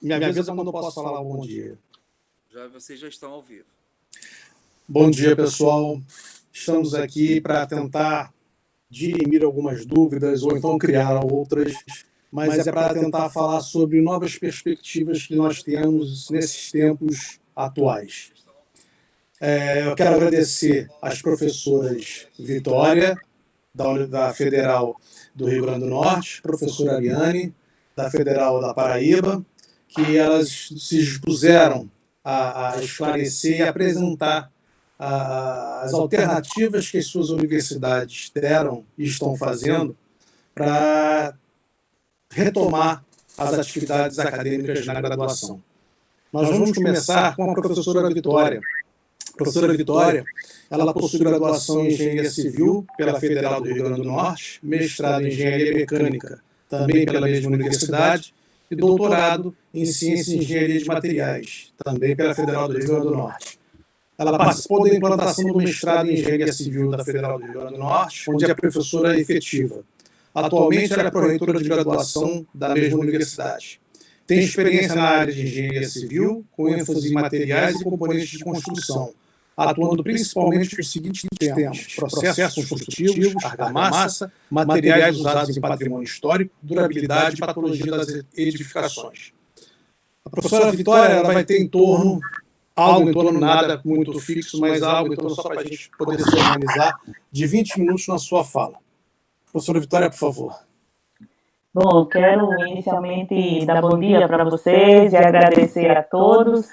Me avisa quando eu posso falar bom dia. Vocês já estão ao vivo. Bom dia, pessoal. Estamos aqui para tentar dirimir algumas dúvidas ou então criar outras, mas é para tentar falar sobre novas perspectivas que nós temos nesses tempos atuais. Eu quero agradecer às professoras Vitória, da Federal do Rio Grande do Norte, professora Ariane, da Federal da Paraíba, que elas se dispuseram a esclarecer e apresentar as alternativas que as suas universidades deram e estão fazendo para retomar as atividades acadêmicas na graduação. Nós vamos começar com a professora Vitória. A professora Vitória, ela possui graduação em Engenharia Civil pela Federal do Rio Grande do Norte, mestrado em Engenharia Mecânica, também pela mesma universidade, e doutorado em Ciência e Engenharia de Materiais, também pela Federal do Rio Grande do Norte. Ela participou da implantação do mestrado em Engenharia Civil da Federal do Rio Grande do Norte, onde é professora efetiva. Atualmente, ela é pró-reitora de graduação da mesma universidade. Tem experiência na área de Engenharia Civil, com ênfase em materiais e componentes de construção, atuando principalmente nos seguintes temas: processos construtivos, argamassa, materiais usados em patrimônio histórico, durabilidade e patologia das edificações. A professora Vitória ela vai ter algo em torno, nada muito fixo, mas algo em torno, só para a gente poder se organizar, de 20 minutos na sua fala. Professora Vitória, por favor. Bom, quero inicialmente dar bom dia para vocês e agradecer a todos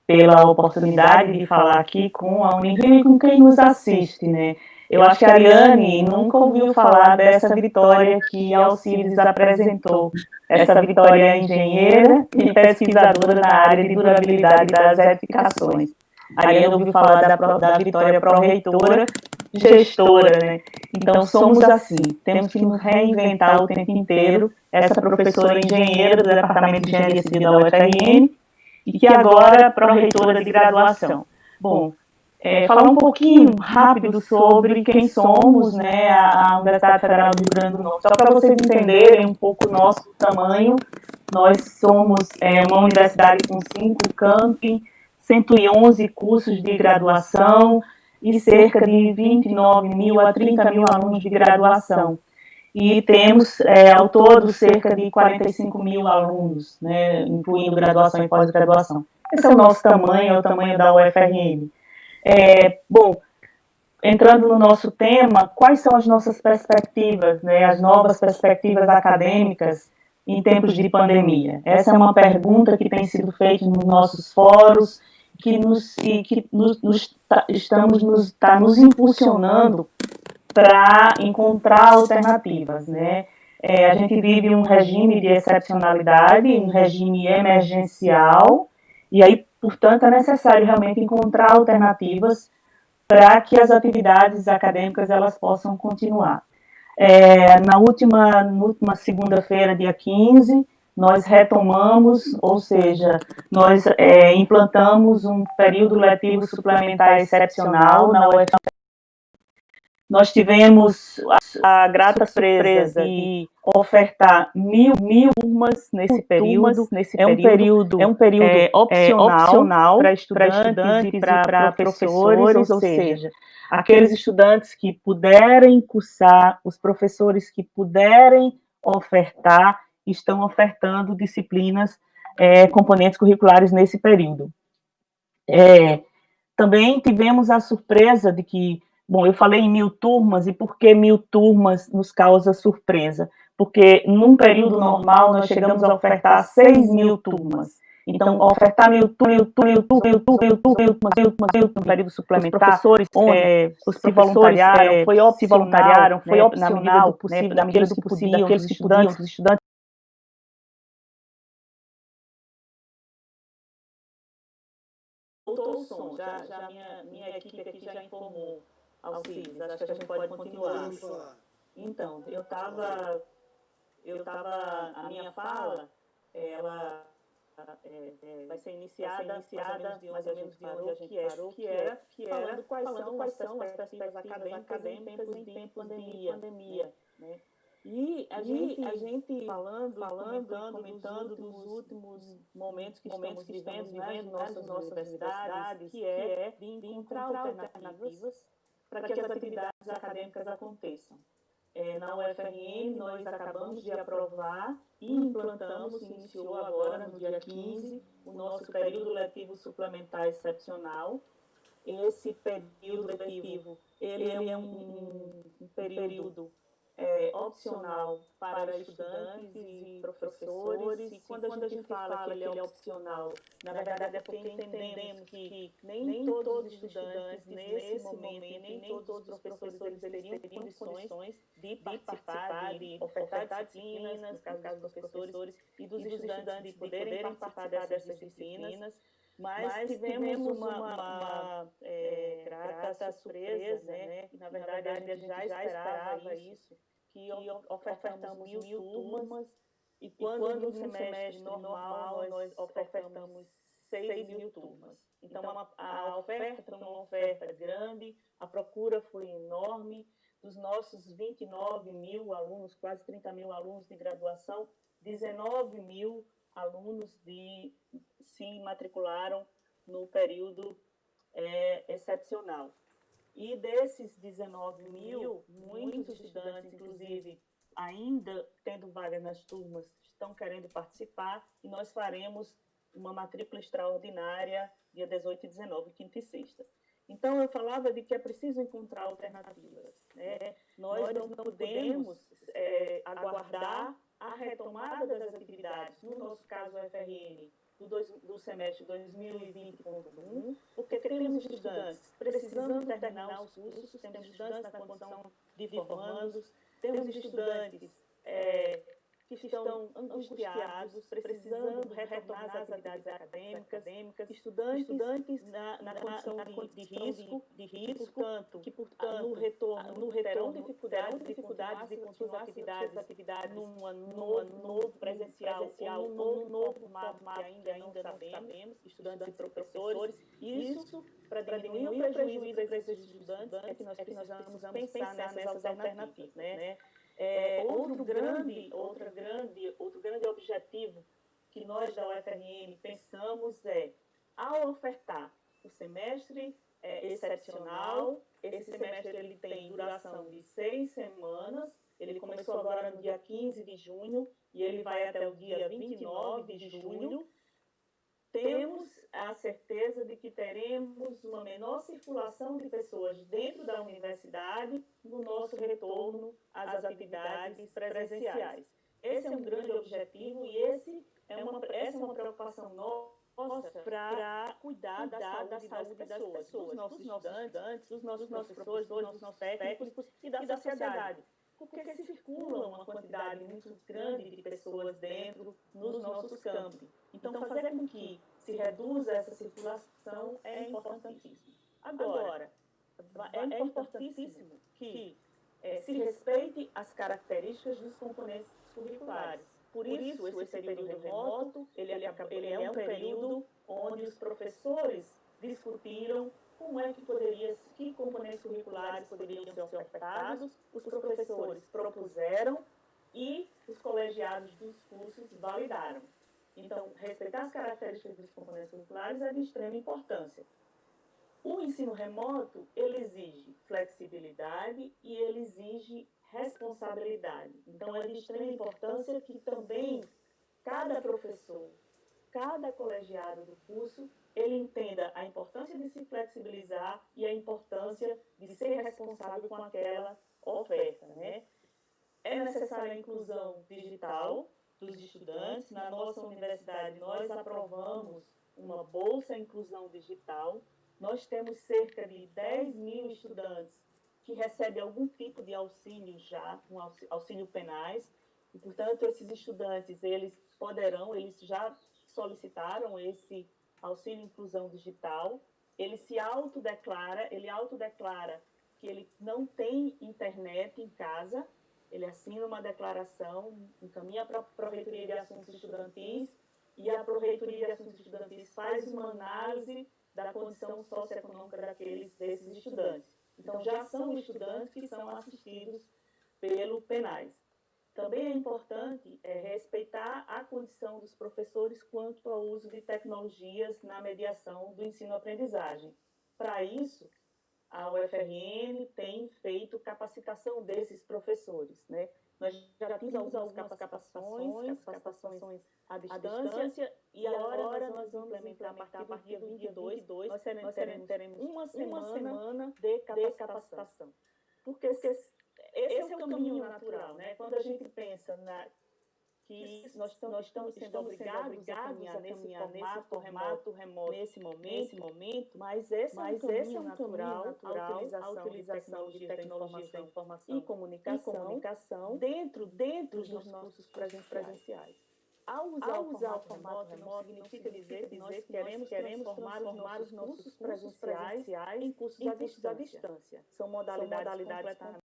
pela oportunidade de falar aqui com a Unigem e com quem nos assiste, né? Eu acho que a Ariane nunca ouviu falar dessa Vitória que Alcides apresentou. Essa Vitória é engenheira e pesquisadora na área de durabilidade das edificações. A Ariane ouviu falar da Vitória pró-reitora, gestora, né? Então, somos assim, temos que nos reinventar o tempo inteiro. Essa professora engenheira do Departamento de Engenharia Civil da UFRN, e que agora é pró-reitora de graduação. Bom, falar um pouquinho rápido sobre quem somos, né, a Universidade Federal do Rio Grande do Norte. Só para vocês entenderem um pouco o nosso tamanho, nós somos uma universidade com 5 campi, 111 cursos de graduação e cerca de 29 mil a 30 mil alunos de graduação. E temos, ao todo, cerca de 45 mil alunos, né, incluindo graduação e pós-graduação. Esse é o nosso tamanho, é o tamanho da UFRN. Bom, entrando no nosso tema, quais são as nossas perspectivas, né, as novas perspectivas acadêmicas em tempos de pandemia? Essa é uma pergunta que tem sido feita nos nossos fóruns, que está nos impulsionando para encontrar alternativas, né? A gente vive um regime de excepcionalidade, um regime emergencial, e aí, portanto, é necessário realmente encontrar alternativas para que as atividades acadêmicas elas possam continuar. Na última segunda-feira, dia 15, nós retomamos, ou seja, nós implantamos um período letivo suplementar excepcional na UFRN. Nós tivemos a grata surpresa de ofertar mil turmas nesse período. É um período opcional para estudantes e para professores, ou seja, aqueles estudantes que puderem cursar, os professores que puderem ofertar, estão ofertando disciplinas, componentes curriculares nesse período. Também tivemos a surpresa de que, bom, eu falei em 1000 turmas, e por que 1000 turmas nos causa surpresa? Porque num período normal nós chegamos a ofertar 6.000 turmas. Então, ofertar 1000 turmas no período suplementar, os professores se voluntariaram, foi opcional, na medida do possível, daqueles que podiam, dos estudantes. Voltou o som, já minha equipe aqui já informou, Alcides, acho que a gente pode continuar. Então, a minha fala, ela vai ser iniciada mais ou menos de onde a gente parou, que era falando quais são as perspectivas acadêmicas em tempos de pandemia, né? E a gente falando comentando dos últimos momentos que estamos vivendo nas nossas universidades, que é de encontrar alternativas para que as atividades acadêmicas aconteçam. Na UFRN, nós acabamos de aprovar e implantamos, iniciou agora, no dia 15, o nosso período letivo suplementar excepcional. Esse período letivo, ele é um período opcional para estudantes e professores. E quando a gente fala que ele é opcional, na verdade é porque entendemos que nem todos os estudantes nesse momento, e nem todos os professores eles teriam condições de participar, de ofertar disciplinas, no caso dos professores, e dos estudantes de poderem participar dessas disciplinas. Mas tivemos uma grata surpresa, né? E, na verdade, a gente já esperava isso, que ofertamos 1.000 turmas, e quando no semestre normal nós ofertamos 6.000 turmas. Então, a oferta foi uma oferta grande, a procura foi enorme. Dos nossos 29.000 alunos, quase 30.000 alunos de graduação, 19.000 alunos se matricularam no período excepcional. E desses 19.000, muitos estudantes, inclusive, ainda tendo vaga nas turmas, estão querendo participar, e nós faremos uma matrícula extraordinária dia 18 e 19, quinta e sexta. Então, eu falava de que é preciso encontrar alternativas, né? Nós não podemos aguardar a retomada das atividades, no nosso caso, o FRN, do semestre 2020.1, porque temos estudantes precisando terminar os cursos, temos estudantes na condição de formandos, temos estudantes que estão angustiados, precisando retornar às atividades acadêmicas, estudantes na condição de risco, que, portanto, no retorno terão dificuldades de continuar suas atividades num novo presencial ou num novo formato que ainda não sabemos, estudantes e professores. Isso, para diminuir o prejuízo para esses estudantes, é que nós precisamos pensar nessas alternativas, né? Outro grande objetivo que nós da UFRN pensamos ao ofertar o semestre excepcional, esse semestre ele tem duração de 6 semanas, ele começou agora no dia 15 de junho e ele vai até o dia 29 de julho. Temos a certeza de que teremos uma menor circulação de pessoas dentro da universidade no nosso retorno às atividades presenciais. Esse é um grande objetivo e essa é uma preocupação nossa para cuidar da saúde das pessoas, dos nossos estudantes, dos nossos professores, dos nossos técnicos e da sociedade. Porque circula uma quantidade muito grande de pessoas dentro nos nossos campi. Então, fazer com que se reduza essa circulação é importantíssimo. Agora, é importantíssimo que se respeite as características dos componentes curriculares. Por isso, esse período remoto, ele é um período onde os professores discutiram que componentes curriculares poderiam ser ofertados, os professores propuseram e os colegiados dos cursos validaram. Então, respeitar as características dos componentes curriculares é de extrema importância. O ensino remoto, ele exige flexibilidade e ele exige responsabilidade. Então, é de extrema importância que também cada professor, cada colegiado do curso, ele entenda a importância de se flexibilizar e a importância de ser responsável com aquela oferta, né? É necessária a inclusão digital dos estudantes. Na nossa universidade, nós aprovamos uma bolsa inclusão digital. Nós temos cerca de 10.000 estudantes que recebem algum tipo de auxílio já, um auxílio penais, e, portanto, esses estudantes, eles já solicitaram esse auxílio inclusão digital, ele autodeclara que ele não tem internet em casa, ele assina uma declaração, encaminha para a Pró-Reitoria de Assuntos Estudantis, e a Pró-Reitoria de Assuntos Estudantis faz uma análise da condição socioeconômica desses estudantes. Então, já são estudantes que são assistidos pelo penais. Também é importante respeitar a condição dos professores quanto ao uso de tecnologias na mediação do ensino-aprendizagem. Para isso, a UFRN tem feito capacitação desses professores, né? Nós já tínhamos algumas capacitações à distância, e agora nós vamos implementar a partir do dia 22, nós teremos uma semana de capacitação. Porque esse é o caminho natural, né? Quando a gente pensa que nós estamos sendo obrigados a caminhar nesse formato remoto nesse momento, mas esse é um caminho natural, a utilização de tecnologias da informação e comunicação dentro dos nossos cursos presenciais. Ao usar o formato remoto, significa dizer que nós queremos transformar os nossos cursos presenciais em cursos à distância. São modalidades completamente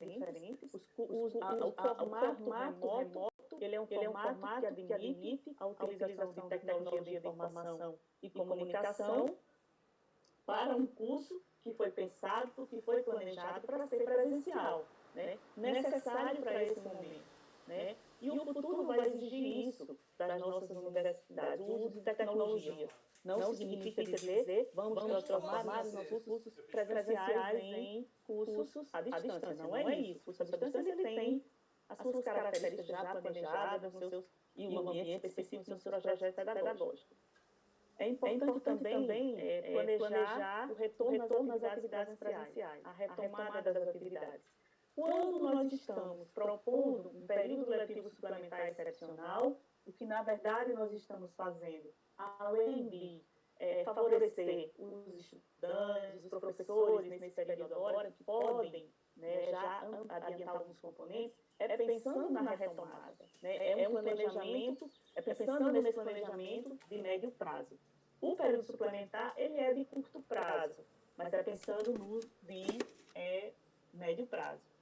diferentes. O formato remoto, ele é um formato que admite a utilização de tecnologia de informação e comunicação para um curso que foi pensado, que foi planejado para ser presencial, né? Necessário para esse momento. Né? E o futuro vai exigir isso das nossas universidades, o uso de tecnologia. Não significa dizer vamos transformar os nossos cursos presenciais em cursos à distância. Não é isso. O curso à distância ele tem as suas características já planejadas e um ambiente específico dos seus projetos pedagógicos. É importante também planejar o retorno às atividades presenciais, a retomada das atividades. Quando nós estamos propondo um período letivo suplementar excepcional, o que na verdade nós estamos fazendo, além de favorecer os estudantes, os professores nesse período agora, que podem já adiantar alguns componentes, é pensando na retomada. Né? É um planejamento, pensando nesse planejamento de médio prazo. O período suplementar, ele é de curto prazo, mas é pensando no de médio prazo.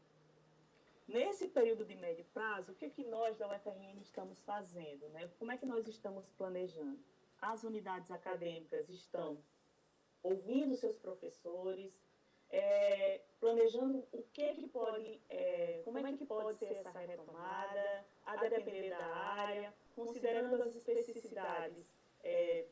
Nesse período de médio prazo, o que nós da UFRN estamos fazendo? Né? Como é que nós estamos planejando? As unidades acadêmicas estão ouvindo seus professores, planejando o que pode, como é que pode ser essa retomada, a depender da área, considerando as especificidades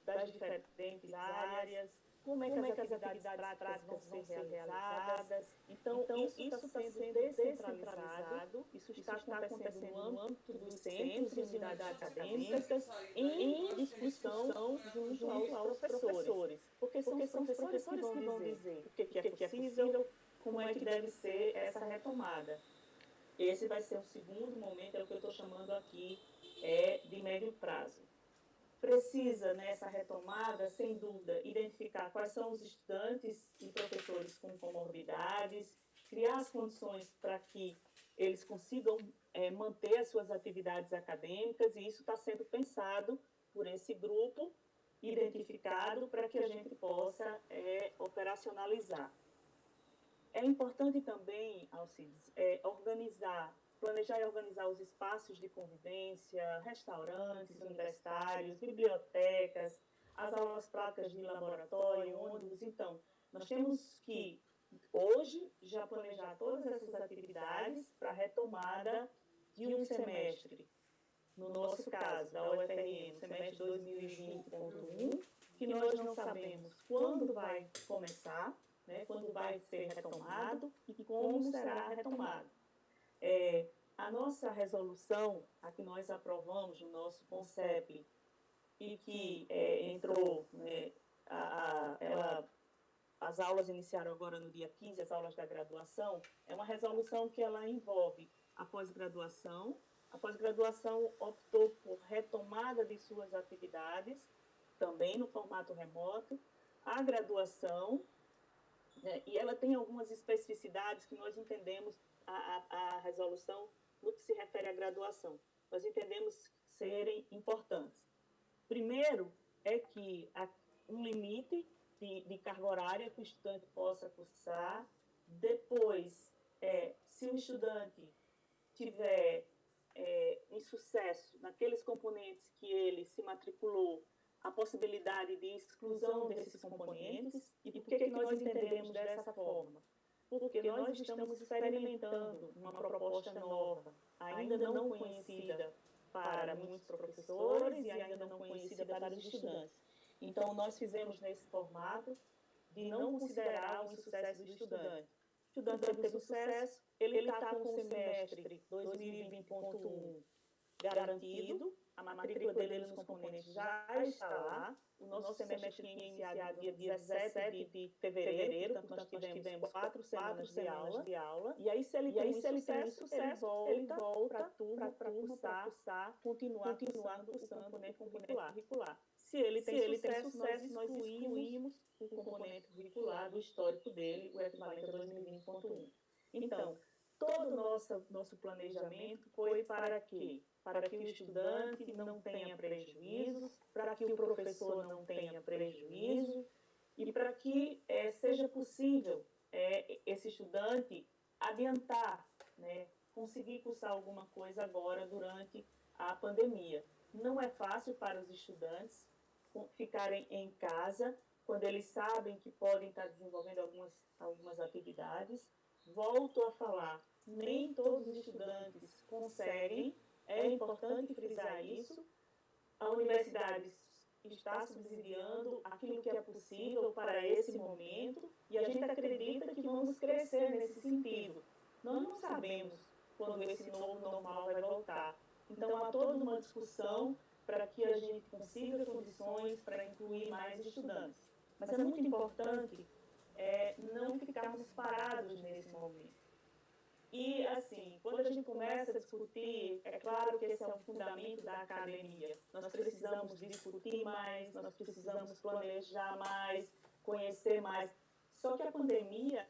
das diferentes áreas, como é que as atividades práticas vão ser realizadas. Então isso está sendo descentralizado, isso está acontecendo no âmbito dos centros e unidades acadêmicas, em discussão junto aos professores, porque são os professores que vão dizer o que é possível, como é que deve ser essa retomada. Esse vai ser o segundo momento, é o que eu estou chamando aqui de médio prazo. Precisa, nessa retomada, sem dúvida, identificar quais são os estudantes e professores com comorbidades, criar as condições para que eles consigam manter as suas atividades acadêmicas, e isso está sendo pensado por esse grupo, identificado, para que a gente possa operacionalizar. É importante também, Alcides, planejar e organizar os espaços de convivência, restaurantes universitários, bibliotecas, as aulas práticas de laboratório, ônibus. Então, nós temos que, hoje, já planejar todas essas atividades para a retomada de um semestre, no nosso caso, da UFRN, semestre 2020.1, que nós não sabemos quando vai começar, né, quando vai ser retomado e como será retomado. A nossa resolução, a que nós aprovamos no nosso CONCEP, e que entrou, né, as aulas iniciaram agora no dia 15, as aulas da graduação, é uma resolução que ela envolve a pós-graduação. A pós-graduação optou por retomada de suas atividades, também no formato remoto, a graduação, né, e ela tem algumas especificidades que nós entendemos a resolução no que se refere à graduação. Nós entendemos serem importantes. Primeiro, é que há um limite de carga horária que o estudante possa cursar. Depois, se o estudante tiver insucesso naqueles componentes que ele se matriculou, a possibilidade de exclusão desses componentes. E por que nós entendemos dessa forma? porque nós estamos experimentando uma proposta nova, ainda não conhecida para muitos professores e ainda não conhecida para os estudantes. Então, nós fizemos nesse formato de não considerar o insucesso do estudante. O estudante teve sucesso, ele está com o semestre 2020.1 garantido, a matrícula dele nos componentes já está lá, o nosso semestre tinha iniciado dia 17 de fevereiro, portanto, nós tivemos 4 semanas de aula, e aí, se ele tem sucesso, ele volta para a turma para cursar, continuar cursando o componente curricular. Se ele tem sucesso, nós excluímos o componente curricular do histórico dele, o equivalente a 2020.1. Então, todo o nosso planejamento foi para quê? Para que o estudante não tenha prejuízos, para que o professor não tenha prejuízo e para que seja possível esse estudante adiantar, né, conseguir cursar alguma coisa agora durante a pandemia. Não é fácil para os estudantes ficarem em casa quando eles sabem que podem estar desenvolvendo algumas atividades. Volto a falar, nem todos os estudantes conseguem, é importante frisar isso. A universidade está subsidiando aquilo que é possível para esse momento e a gente acredita que vamos crescer nesse sentido. Nós não sabemos quando esse novo normal vai voltar. Então, há toda uma discussão para que a gente consiga condições para incluir mais estudantes. Mas é muito importante não ficarmos parados nesse momento. E, assim, quando a gente começa a discutir, é claro que esse é o fundamento da academia. Nós precisamos discutir mais, nós precisamos planejar mais, conhecer mais. Só que a pandemia,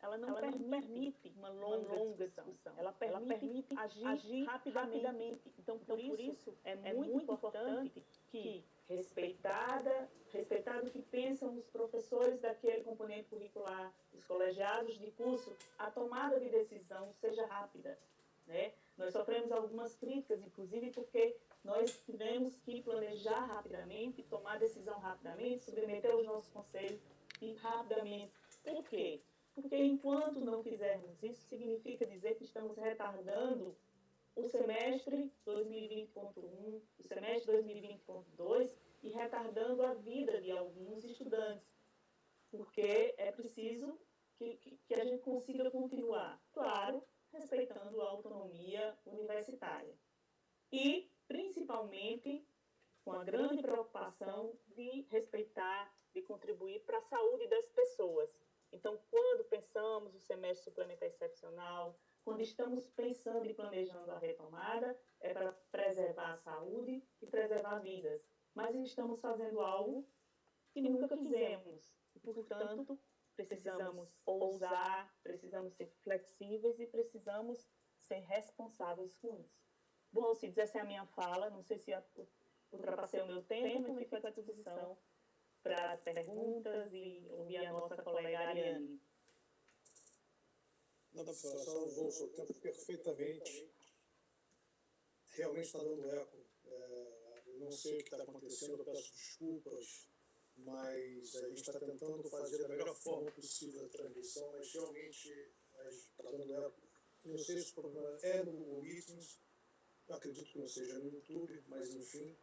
ela não permite uma longa discussão. Ela permite agir rapidamente. Então, por isso, é muito importante que, respeitado o que pensam os professores daquele componente curricular, os colegiados de curso, a tomada de decisão seja rápida, né? Nós sofremos algumas críticas, inclusive porque nós tivemos que planejar rapidamente, tomar decisão rapidamente, submeter os nossos conselhos e rapidamente. Por quê? Porque enquanto não fizermos isso, significa dizer que estamos retardando o semestre 2020.1, o semestre 2020.2 e retardando a vida de alguns estudantes, porque é preciso que a gente consiga continuar, claro, respeitando a autonomia universitária. E, principalmente, com a grande preocupação de respeitar, de contribuir para a saúde das pessoas. Então, quando pensamos o semestre suplementar excepcional, quando estamos pensando e planejando a retomada, é para preservar a saúde e preservar vidas. Mas estamos fazendo algo que nunca fizemos. E, portanto, precisamos ousar, precisamos ser flexíveis e precisamos ser responsáveis com isso. Bom, Alcides, essa é a minha fala. Não sei se ultrapassei o meu tempo, mas fico à disposição para as perguntas e ouvir a nossa colega Ariane. Não, professora, só usou o seu tempo perfeitamente. Realmente está dando eco. Não sei o que está acontecendo, eu peço desculpas, mas a gente está tentando fazer da melhor forma possível a transmissão, mas realmente está dando eco. Não sei se o problema é no Google Meetings, eu acredito que não seja no YouTube, mas enfim.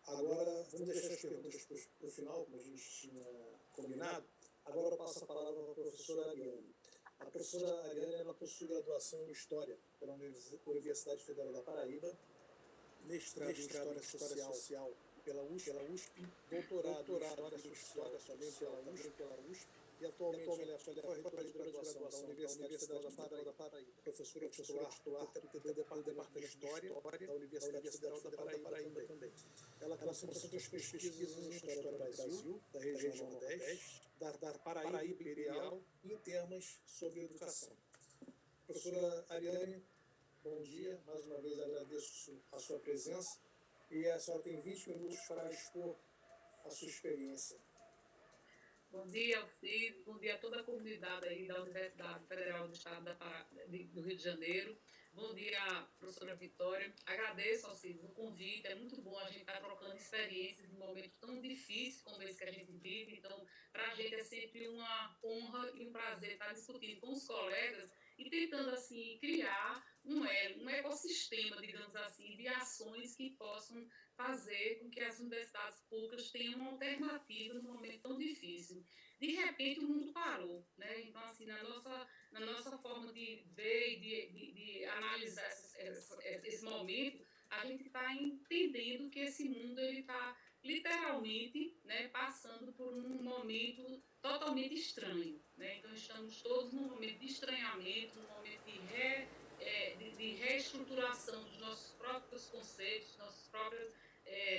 Agora, vamos deixar as perguntas para o final, como a gente tinha combinado. Agora eu passo a palavra para a professora Ariane. A professora Ariane ela possui graduação em História pela Universidade Federal da Paraíba, mestrado em História Social pela USP, doutorado em História Social também pela USP, e atualmente ela é corretora de graduação da Universidade Federal da Paraíba, professora titular do Departamento de História da Universidade Federal da Paraíba também. Ela concentra suas pesquisas em História do Brasil, da região Nordeste, da Paraíba Imperial e em temas sobre educação. Professora Ariane, bom dia, mais uma vez agradeço a sua presença e a senhora tem 20 minutos para expor a sua experiência. Bom dia, Alcides, bom dia a toda a comunidade aí da Universidade Federal do Estado do Rio de Janeiro. Bom dia, professora Vitória. Agradeço, Alcides, o convite. É muito bom a gente estar trocando experiências num momento tão difícil como esse que a gente vive. Então, para a gente é sempre uma honra e um prazer estar discutindo com os colegas e tentando, assim, criar um ecossistema, digamos assim, de ações que possam fazer com que as universidades públicas tenham uma alternativa num momento tão difícil. De repente, o mundo parou, né? Então, assim, na nossa forma de ver e de analisar esse momento, a gente está entendendo que esse mundo está literalmente, né, passando por um momento totalmente estranho. Né? Então, estamos todos num momento de estranhamento, num momento de reestruturação dos nossos próprios conceitos, nossas próprias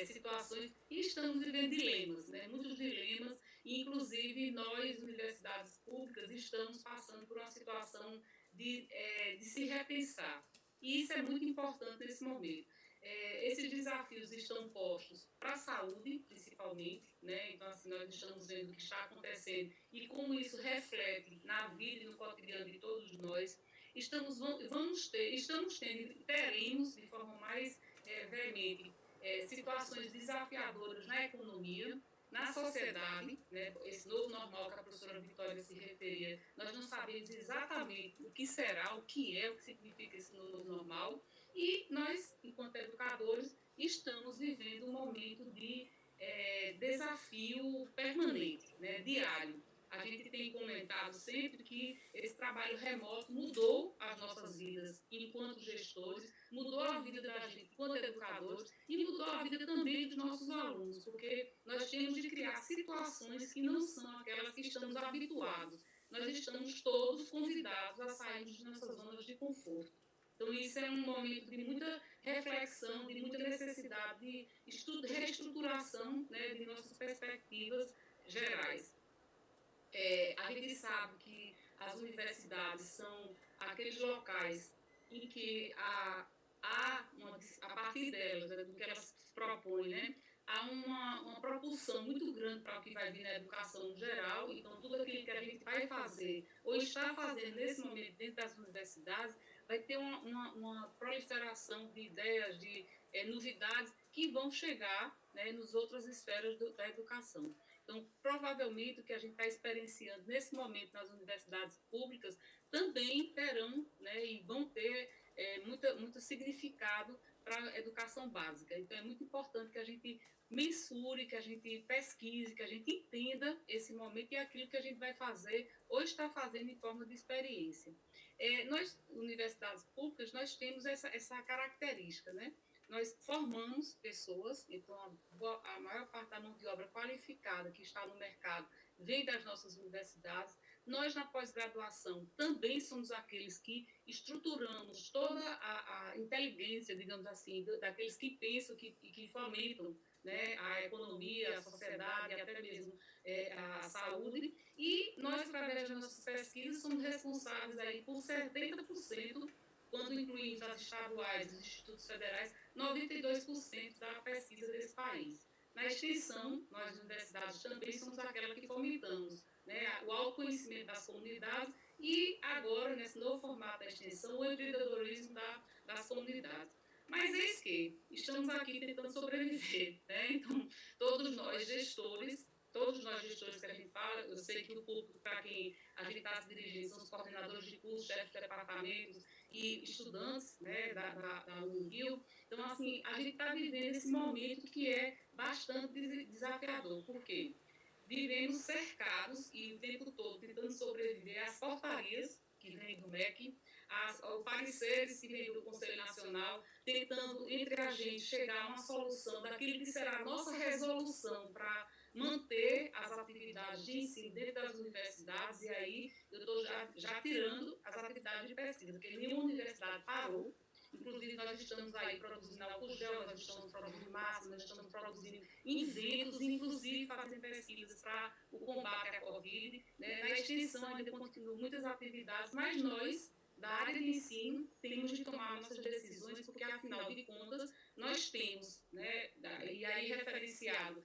situações, e estamos vivendo dilemas, né? Muitos dilemas, e inclusive nós, universidades públicas, estamos passando por uma situação de se repensar. E isso é muito importante nesse momento. Esses desafios estão postos para a saúde, principalmente, né? Então, assim, nós estamos vendo o que está acontecendo e como isso reflete na vida e no cotidiano de todos nós. Estamos tendo e teremos, de forma mais veemente, situações desafiadoras na economia, na sociedade, né, esse novo normal que a professora Vitória se referia, nós não sabemos exatamente o que será, o que significa esse novo normal, e nós, enquanto educadores, estamos vivendo um momento de desafio permanente, né, diário. A gente tem comentado sempre que esse trabalho remoto mudou as nossas vidas enquanto gestores, mudou a vida da gente enquanto educadores e mudou a vida também dos nossos alunos, porque nós temos de criar situações que não são aquelas que estamos habituados. Nós estamos todos convidados a sair de nossas zonas de conforto. Então, isso é um momento de muita reflexão, de muita necessidade de reestruturação, né, de nossas perspectivas gerais. A gente sabe que as universidades são aqueles locais em que a partir delas, né, do que elas propõem, né, há uma propulsão muito grande para o que vai vir na educação no geral. Então, tudo aquilo que a gente vai fazer ou está fazendo nesse momento dentro das universidades vai ter uma proliferação de ideias, de novidades que vão chegar, né, nas outras esferas da educação. Então, provavelmente, o que a gente está experienciando nesse momento nas universidades públicas também terão, né, e vão ter muito significado para a educação básica. Então, é muito importante que a gente mensure, que a gente pesquise, que a gente entenda esse momento e aquilo que a gente vai fazer ou está fazendo em forma de experiência. Nós, universidades públicas, nós temos essa característica, né? Nós formamos pessoas, então a maior parte da mão de obra qualificada que está no mercado vem das nossas universidades. Nós, na pós-graduação, também somos aqueles que estruturamos toda a inteligência, digamos assim, daqueles que pensam e que fomentam, né, a economia, a sociedade, até mesmo a saúde. E nós, através das nossas pesquisas, somos responsáveis aí por 70%, quando incluímos as estaduais e os institutos federais, 92% da pesquisa desse país. Na extensão, nós, universidades, também somos aquela que fomentamos, né, o autoconhecimento das comunidades e, agora, nesse novo formato da extensão, o empreendedorismo das comunidades. Mas eis que estamos aqui tentando sobreviver, né? Então, todos nós gestores que a gente fala, eu sei que o público para quem a gente está se dirigindo são os coordenadores de cursos, chefes de departamentos e estudantes, né, da Unirio. Então, assim, a gente está vivendo esse momento que é bastante desafiador. Por quê? Vivemos cercados e o tempo todo tentando sobreviver às portarias que vem do MEC, ao pareceres que vem do Conselho Nacional, tentando, entre a gente, chegar a uma solução daquilo que será a nossa resolução para manter as atividades de ensino dentro das universidades, e aí eu estou já tirando as atividades de pesquisa, porque nenhuma universidade parou. Inclusive, nós estamos aí produzindo álcool gel, nós estamos produzindo massa, nós estamos produzindo inventos, inclusive fazendo pesquisas para o combate à Covid. Né? Na extensão ainda continuam muitas atividades, mas nós, da área de ensino, temos de tomar nossas decisões, porque, afinal de contas, nós temos, né, e aí referenciado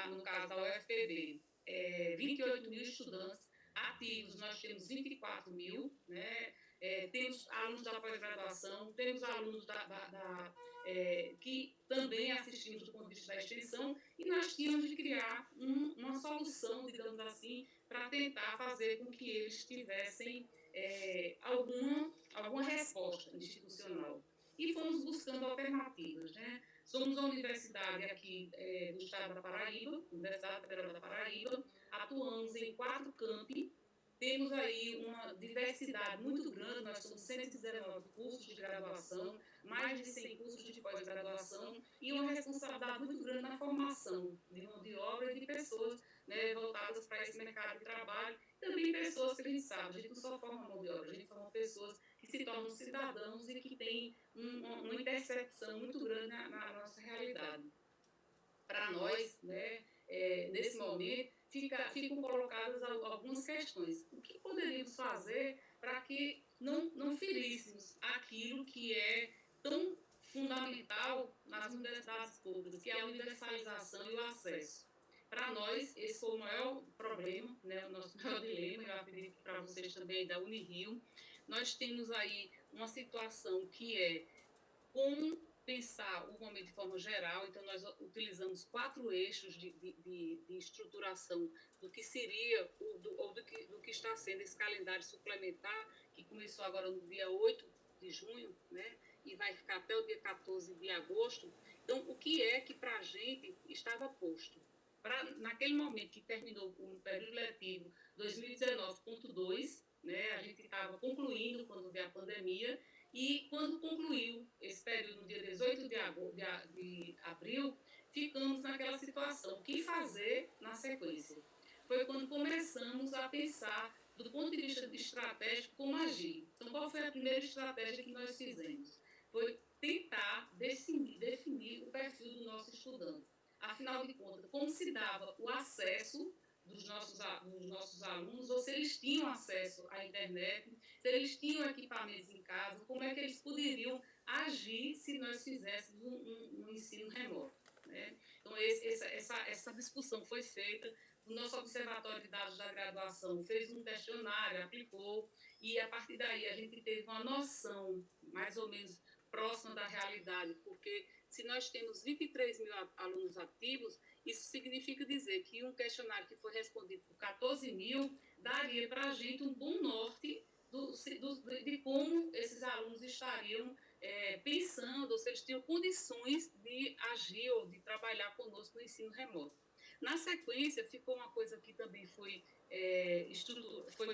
no caso da UFPB, 28 mil estudantes ativos, nós temos 24 mil, né? Temos a alunos da pós-graduação, temos alunos que também assistimos do ponto de vista da extensão, e nós tínhamos de criar uma solução, digamos assim, para tentar fazer com que eles tivessem alguma resposta institucional. E fomos buscando alternativas, né? Somos a universidade aqui do estado da Paraíba, Universidade Federal da Paraíba, atuamos em 4 campi, temos aí uma diversidade muito grande, nós somos 119 cursos de graduação, mais de 100 cursos de pós-graduação e uma responsabilidade muito grande na formação de mão de obra e de pessoas, né, voltadas para esse mercado de trabalho, também pessoas que a gente sabe, a gente não só forma mão de obra, a gente forma pessoas que se tornam cidadãos e que têm uma intercepção muito grande na nossa realidade. Para nós, né, nesse momento, ficam colocadas algumas questões. O que poderíamos fazer para que não feríssemos aquilo que é tão fundamental nas universidades públicas, que é a universalização e o acesso? Para nós, esse foi o maior problema, né, o nosso maior dilema, eu acredito que para vocês também, da Unirio. Nós temos aí uma situação que é como pensar o momento de forma geral, então nós utilizamos 4 eixos de estruturação do que seria do que está sendo esse calendário suplementar, que começou agora no dia 8 de junho, né, e vai ficar até o dia 14 de agosto. Então, o que é que para a gente estava posto? Naquele momento que terminou o período letivo 2019.2, né, a gente estava concluindo quando veio a pandemia, e quando concluiu esse período, no dia 18 de abril, ficamos naquela situação, o que fazer na sequência? Foi quando começamos a pensar, do ponto de vista estratégico, como agir. Então, qual foi a primeira estratégia que nós fizemos? Foi tentar definir o perfil do nosso estudante. Afinal de contas, como se dava o acesso dos nossos alunos, ou se eles tinham acesso à internet, se eles tinham equipamentos em casa, como é que eles poderiam agir se nós fizéssemos um ensino remoto, né? Então, essa discussão foi feita, o nosso Observatório de Dados da Graduação fez um questionário, aplicou, e a partir daí a gente teve uma noção mais ou menos próxima da realidade, porque se nós temos 23 mil alunos ativos, isso significa dizer que um questionário que foi respondido por 14 mil daria para a gente um bom norte de como esses alunos estariam pensando, ou se eles tinham condições de agir ou de trabalhar conosco no ensino remoto. Na sequência, ficou uma coisa que também foi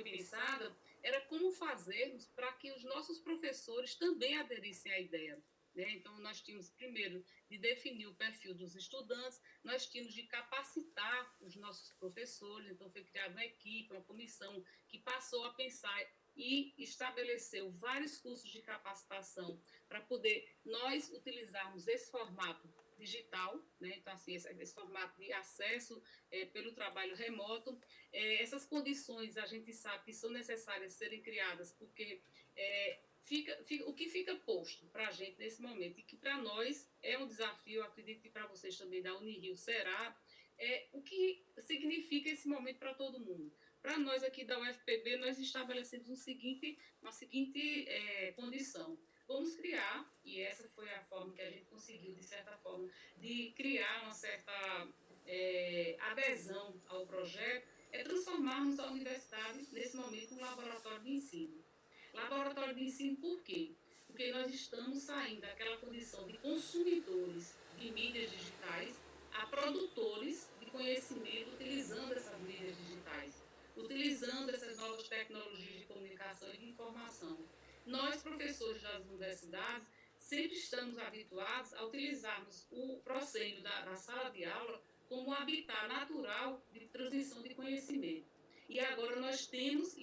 pensada, era como fazermos para que os nossos professores também aderissem à ideia. Né? Então, nós tínhamos, primeiro, de definir o perfil dos estudantes, nós tínhamos de capacitar os nossos professores, então foi criada uma equipe, uma comissão que passou a pensar e estabeleceu vários cursos de capacitação para poder nós utilizarmos esse formato digital, né? Então, assim, esse formato de acesso pelo trabalho remoto. Essas condições a gente sabe que são necessárias serem criadas, porque o que fica posto para a gente nesse momento, e que para nós é um desafio, acredito que para vocês também da Unirio será, o que significa esse momento para todo mundo. Para nós aqui da UFPB, nós estabelecemos uma seguinte condição. Vamos criar, e essa foi a forma que a gente conseguiu, de certa forma, de criar uma certa adesão ao projeto, transformarmos a universidade, nesse momento, um laboratório de ensino. Laboratório de ensino por quê? Porque nós estamos saindo daquela condição de consumidores de mídias digitais a produtores de conhecimento utilizando essas mídias digitais, utilizando essas novas tecnologias de comunicação e de informação. Nós, professores das universidades, sempre estamos habituados a utilizarmos o proscênio da sala de aula como um habitat natural de transmissão de conhecimento. E agora nós estamos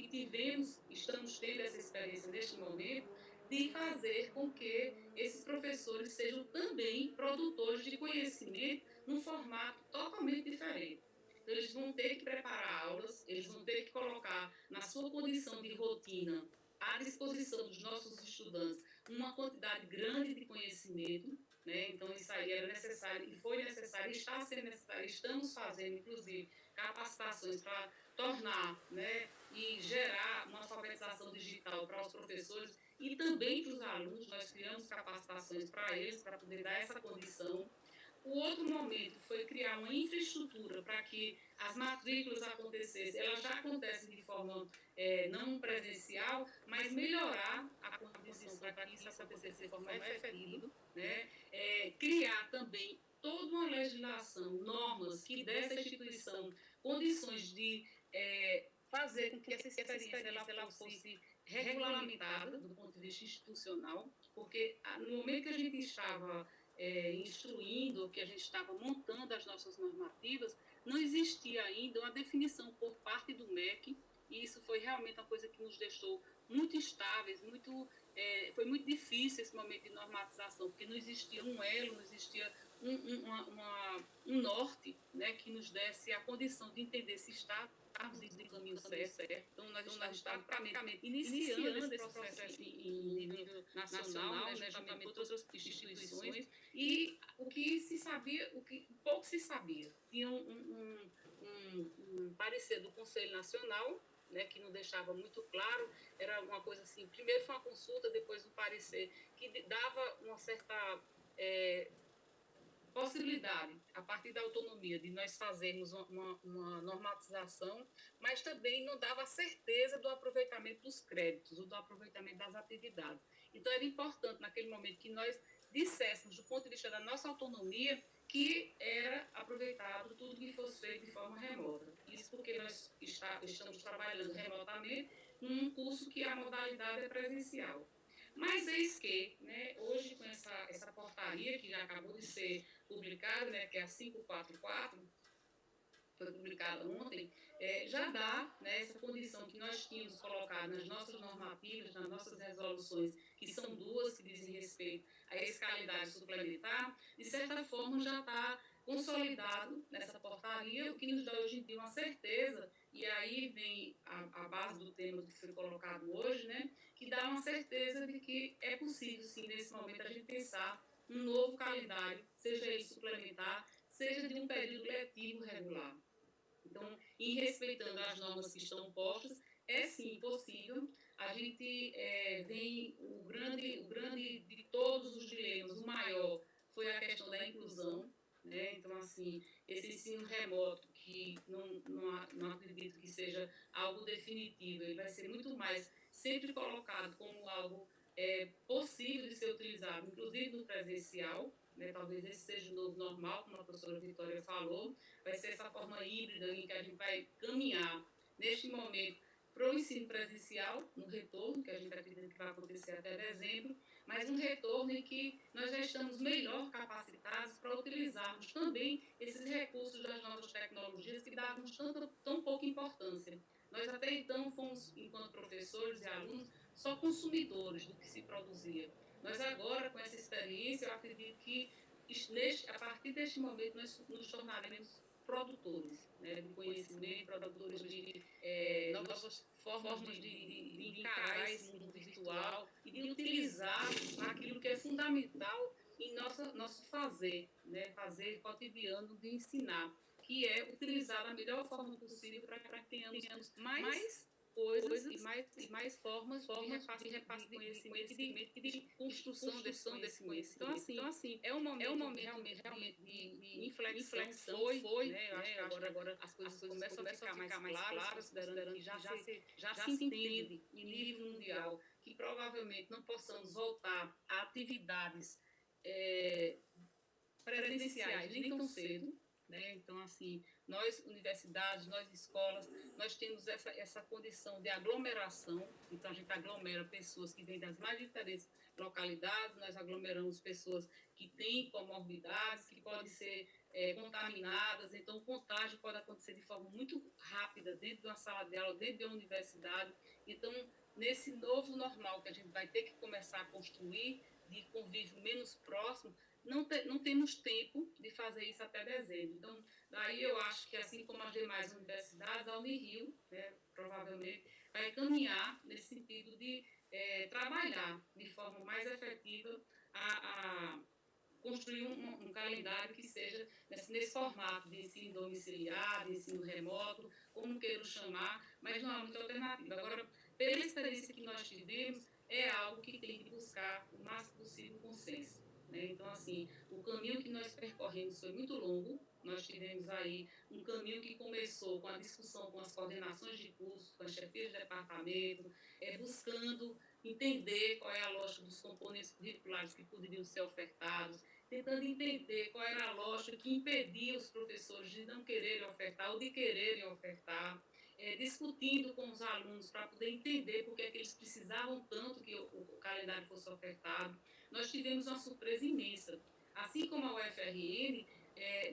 tendo essa experiência neste momento, de fazer com que esses professores sejam também produtores de conhecimento num formato totalmente diferente. Então, eles vão ter que preparar aulas, eles vão ter que colocar na sua condição de rotina à disposição dos nossos estudantes uma quantidade grande de conhecimento, né? Então, isso aí era necessário, e foi necessário, está sendo necessário, estamos fazendo, inclusive, capacitações para tornar, né, e gerar uma alfabetização digital para os professores, e também para os alunos, nós criamos capacitações para eles, para poder dar essa condição. O outro momento foi criar uma infraestrutura para que as matrículas acontecessem. Elas já acontecem de forma não presencial, mas melhorar a condição para que isso acontecesse de forma efetiva, né? Criar também toda uma legislação, normas que desse à instituição condições de fazer com que essa experiência ela fosse regulamentada do ponto de vista institucional, porque no momento que a gente estava instruindo, que a gente estava montando as nossas normativas, não existia ainda uma definição por parte do MEC, e isso foi realmente uma coisa que nos deixou muito instáveis, foi muito difícil esse momento de normatização, porque não existia um elo, não existia um norte, né, que nos desse a condição de entender se estávamos no caminho certo. Então, nós estávamos praticamente iniciando esse processo em nível nacional, né, juntamente com outras instituições, e o que se sabia, o que pouco se sabia. Tinha um parecer do Conselho Nacional, né, que não deixava muito claro, era uma coisa assim, primeiro foi uma consulta, depois um parecer, que dava uma certa possibilidade, a partir da autonomia, de nós fazermos uma normatização, mas também não dava certeza do aproveitamento dos créditos, ou do aproveitamento das atividades. Então, era importante, naquele momento, que nós disséssemos, do ponto de vista da nossa autonomia, que era aproveitado tudo que fosse feito de forma remota. Isso porque nós estamos trabalhando remotamente num curso que a modalidade é presencial. Mas eis que, né, hoje, com essa portaria que já acabou de ser publicada, né, que é a 544, foi publicada ontem, já dá, né, essa condição que nós tínhamos colocado nas nossas normativas, nas nossas resoluções, que são duas que dizem respeito a esse calendário suplementar, de certa forma já está consolidado nessa portaria, o que nos dá hoje em dia uma certeza, e aí vem a base do tema que foi colocado hoje, né, que dá uma certeza de que é possível, sim, nesse momento, a gente pensar um novo calendário, seja ele suplementar, seja de um período letivo regular. Então, em respeitando as normas que estão postas, é sim possível. A gente vem, o grande de todos os dilemas, o maior, foi a questão da inclusão, né? Então, assim, esse ensino remoto, que não acredito que seja algo definitivo, ele vai ser muito mais sempre colocado como algo possível de ser utilizado, inclusive no presencial, né? Talvez esse seja o novo normal, como a professora Vitória falou, vai ser essa forma híbrida em que a gente vai caminhar, neste momento, para o ensino presencial, no retorno, que a gente acredita que vai acontecer até dezembro, mas um retorno em que nós já estamos melhor capacitados para utilizarmos também esses recursos das novas tecnologias que dávamos tão pouca importância. Nós até então fomos, enquanto professores e alunos, só consumidores do que se produzia. Nós agora, com essa experiência, eu acredito que a partir deste momento nós nos tornaremos produtores, né, de conhecimento, produtores de novas formas de encarar esse mundo virtual e de utilizar aquilo que é fundamental em nosso fazer, né, fazer cotidiano de ensinar, que é utilizar da melhor forma possível para que tenhamos mais coisas e mais formas de repasse de conhecimento e de construção desse conhecimento. Então, assim, é um momento realmente de inflexão, né? Eu acho que agora as coisas começam a ficar mais claras, considerando que já se entende em nível mundial que provavelmente não possamos voltar a atividades presenciais nem tão cedo, né? Então, assim, nós, universidades, nós, escolas, nós temos essa condição de aglomeração, então a gente aglomera pessoas que vêm das mais diferentes localidades, nós aglomeramos pessoas que têm comorbidades, que podem ser contaminadas, então o contágio pode acontecer de forma muito rápida dentro de uma sala de aula, dentro de uma universidade. Então, nesse novo normal que a gente vai ter que começar a construir, de convívio menos próximo, não temos tempo de fazer isso até dezembro. Então, daí eu acho que, assim como as demais universidades, a Unirio, né, provavelmente, vai caminhar nesse sentido de trabalhar de forma mais efetiva a construir um calendário que seja nesse formato de ensino domiciliar, de ensino remoto, como queiram chamar, mas não há muita alternativa. Agora, pela experiência que nós tivemos, é algo que buscar o máximo possível o consenso, né? Então, assim, o caminho que nós percorremos foi muito longo. Nós tivemos aí um caminho que começou com a discussão com as coordenações de curso, com as chefias de departamento, buscando entender qual é a lógica dos componentes curriculares que poderiam ser ofertados, tentando entender qual era a lógica que impedia os professores de não quererem ofertar ou de quererem ofertar, discutindo com os alunos para poder entender por que eles precisavam tanto que o calendário fosse ofertado. Nós tivemos uma surpresa imensa. Assim como a UFRN,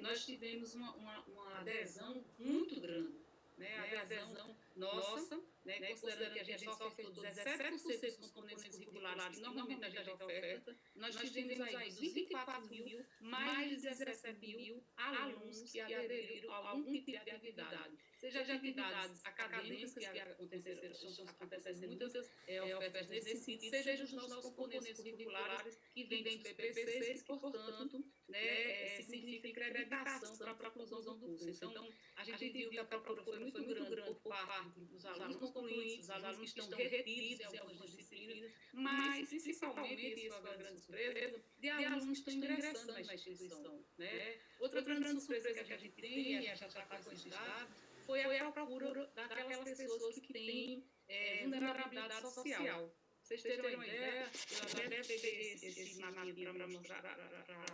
nós tivemos uma adesão muito grande, né? A adesão nossa, né? Considerando que a gente só ofertou 17% dos componentes curriculares que normalmente a gente oferta, nós tivemos aí dos 24 mil, mais de 17 mil alunos que aderiram a algum tipo de atividade, seja atividades acadêmicas que estão acontecendo muitas ofertas nesse sentido, seja os nossos componentes curriculares que vêm dos PPCs, que, portanto, né, significa acreditação para a conclusão do curso. Então, a gente viu que a procura foi muito grande por parte dos alunos concluintes, dos alunos que estão retidos em algumas disciplinas, mas, principalmente, isso foi uma grande surpresa, de alunos que estão ingressando na instituição, né? Outra grande surpresa que a gente tem, e a gente já está com esses dados, foi a procura daquelas pessoas que têm vulnerabilidade social. Vocês terem uma ideia, eu até peguei esse mapinha para mostrar, para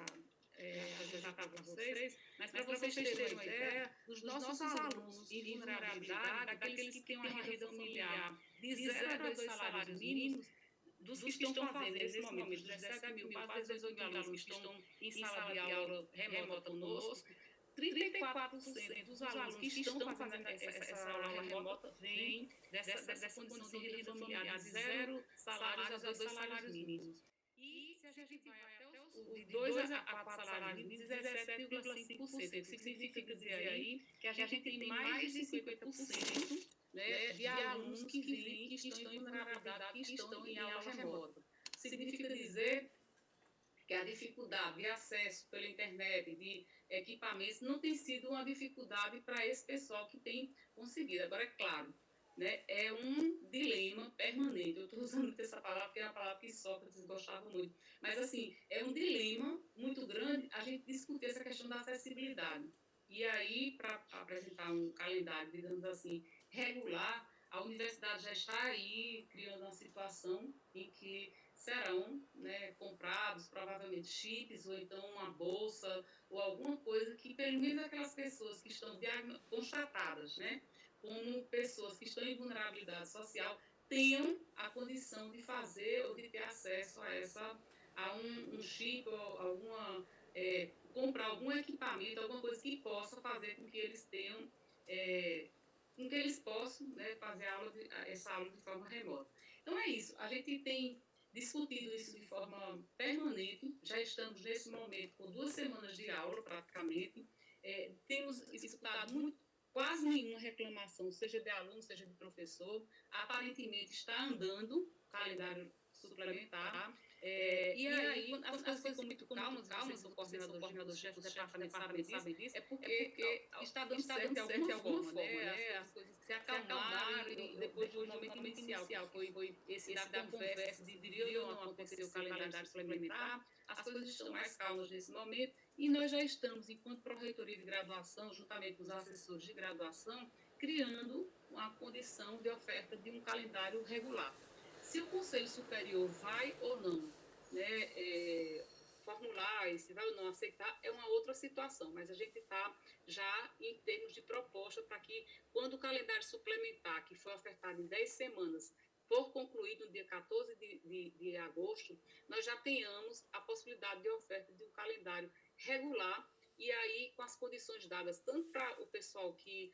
apresentar para vocês, mas para vocês terem uma ideia, dos nossos alunos em vulnerabilidade, daqueles que têm uma renda familiar de 0 a 2 salários mínimos, dos que estão fazendo nesse momento, dos 17 mil, quase 18 mil alunos que estão em sala de aula remota conosco, 34% dos alunos que estão fazendo essa aula remota vêm dessa condição de renda familiar de 0 salários a 2 salários mínimos. E se a gente vai até de 2 a 4 salários mínimos, 17,5%, o que significa dizer aí que a gente tem mais de 50%, né, de alunos que vêm, que estão em vulnerabilidade, que estão em aula remota. Significa dizer que a dificuldade de acesso pela internet, de equipamentos, não tem sido uma dificuldade para esse pessoal que tem conseguido. Agora, é claro, né, é um dilema permanente. Eu estou usando muito essa palavra, porque é uma palavra que Sócrates gostava muito. Mas, assim, é um dilema muito grande a gente discutir essa questão da acessibilidade. E aí, para apresentar um calendário, digamos assim, regular, a universidade já está aí criando uma situação em que serão, né, comprados provavelmente chips ou então uma bolsa ou alguma coisa que permita aquelas pessoas que estão constatadas, né, como pessoas que estão em vulnerabilidade social tenham a condição de fazer ou de ter acesso a um chip ou alguma comprar algum equipamento, alguma coisa que possa fazer com que eles tenham com que eles possam, né, fazer essa aula de forma remota. Então é isso, a gente tem discutido isso de forma permanente, já estamos nesse momento com 2 semanas de aula praticamente, temos escutado quase nenhuma reclamação, seja de aluno, seja de professor, aparentemente está andando o calendário suplementar, e aí, quando as coisas ficam muito calmas, o coordenador, chefe do departamento sabe disso, é porque está dando certo de alguma forma, né? As coisas se acalmaram e depois do momento inicial, que foi esse da conversa de deveria ou não acontecer o calendário suplementar, as coisas estão mais calmas nesse momento e nós já estamos, enquanto pró-reitoria de graduação, juntamente com os assessores de graduação, criando uma condição de oferta de um calendário regular. Se o Conselho Superior vai ou não, né, formular, se vai ou não aceitar, é uma outra situação, mas a gente está já em termos de proposta para que, quando o calendário suplementar, que foi ofertado em 10 semanas, for concluído no dia 14 de agosto, nós já tenhamos a possibilidade de oferta de um calendário regular e aí com as condições dadas tanto para o pessoal que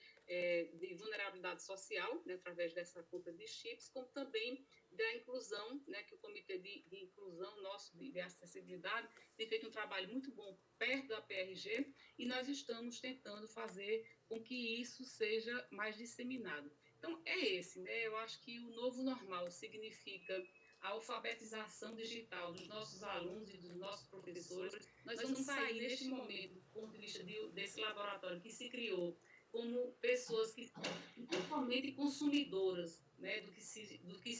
de vulnerabilidade social, né, através dessa compra de chips, como também da inclusão, né, que o Comitê de Inclusão nosso de acessibilidade tem feito um trabalho muito bom perto da PRG e nós estamos tentando fazer com que isso seja mais disseminado. Então, é esse, né? Eu acho que o novo normal significa a alfabetização digital dos nossos alunos e dos nossos professores. Nós vamos sair, neste momento, do ponto de vista desse laboratório que se criou como pessoas que totalmente consumidoras, né, do que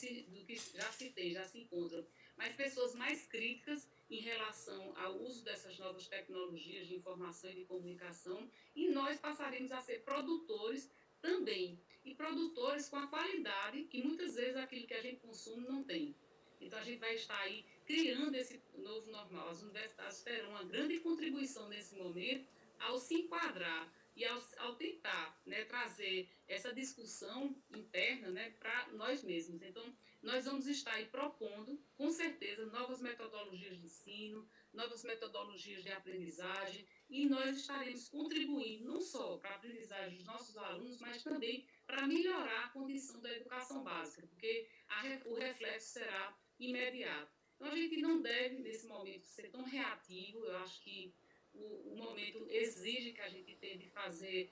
já se encontra, mas pessoas mais críticas em relação ao uso dessas novas tecnologias de informação e de comunicação, e nós passaremos a ser produtores também, e produtores com a qualidade que muitas vezes aquilo que a gente consome não tem. Então a gente vai estar aí criando esse novo normal. As universidades terão uma grande contribuição nesse momento ao se enquadrar e ao tentar, né, trazer essa discussão interna, né, para nós mesmos. Então, nós vamos estar aí propondo, com certeza, novas metodologias de ensino, novas metodologias de aprendizagem, e nós estaremos contribuindo não só para a aprendizagem dos nossos alunos, mas também para melhorar a condição da educação básica, porque o reflexo será imediato. Então, a gente não deve, nesse momento, ser tão reativo. Eu acho que o momento exige que a gente tente fazer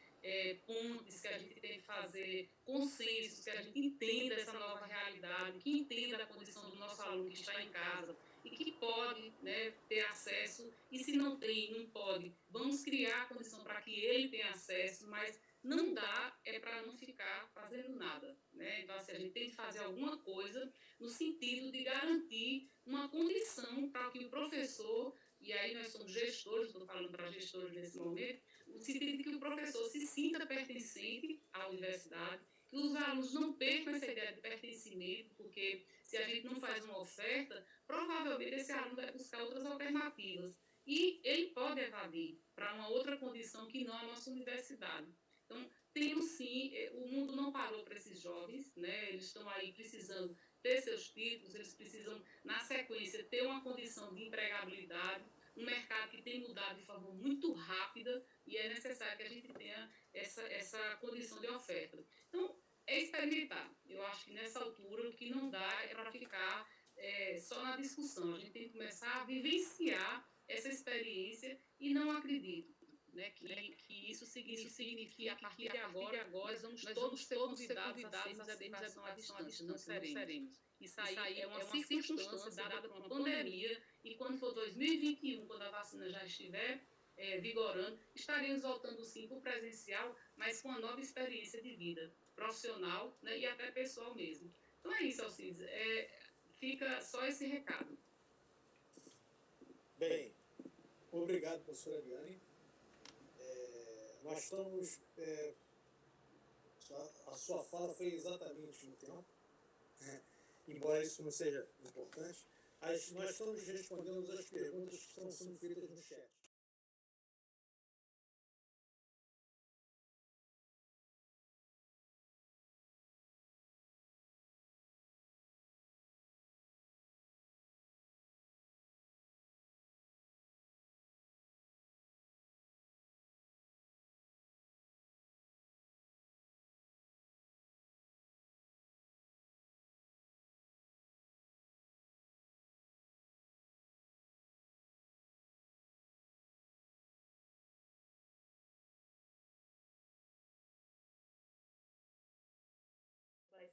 pontes, que a gente tente fazer consensos, que a gente entenda essa nova realidade, que entenda a condição do nosso aluno que está em casa e que pode, né, ter acesso, e se não tem, não pode, vamos criar a condição para que ele tenha acesso, mas não dá para não ficar fazendo nada, né? Então, assim, a gente tem que fazer alguma coisa no sentido de garantir uma condição para que o professor, e aí nós somos gestores, estou falando para gestores nesse momento, no sentido de que o professor se sinta pertencente à universidade, que os alunos não percam essa ideia de pertencimento, porque se a gente não faz uma oferta, provavelmente esse aluno vai buscar outras alternativas. E ele pode evadir para uma outra condição que não a nossa universidade. Então, temos sim, o mundo não parou para esses jovens, né? Eles estão aí precisando ter seus títulos, eles precisam, na sequência, ter uma condição de empregabilidade, um mercado que tem mudado de forma muito rápida e é necessário que a gente tenha essa condição de oferta. Então, é experimentar. Eu acho que nessa altura o que não dá é para ficar só na discussão. A gente tem que começar a vivenciar essa experiência e não acredito, né, que isso signifique que a partir de agora nós vamos todos ser convidados a termos a educação à distância. Não seremos. Isso aí é uma circunstância dada por uma pandemia, e quando for 2021, quando a vacina já estiver vigorando, estaremos voltando sim para o presencial, mas com uma nova experiência de vida profissional, né, e até pessoal mesmo. Então é isso, Alcides. Fica só esse recado. Bem, obrigado, professora Eliane. Nós estamos. A sua fala foi exatamente no tempo, embora isso não seja importante. Nós estamos respondendo as perguntas que estão sendo feitas no chat.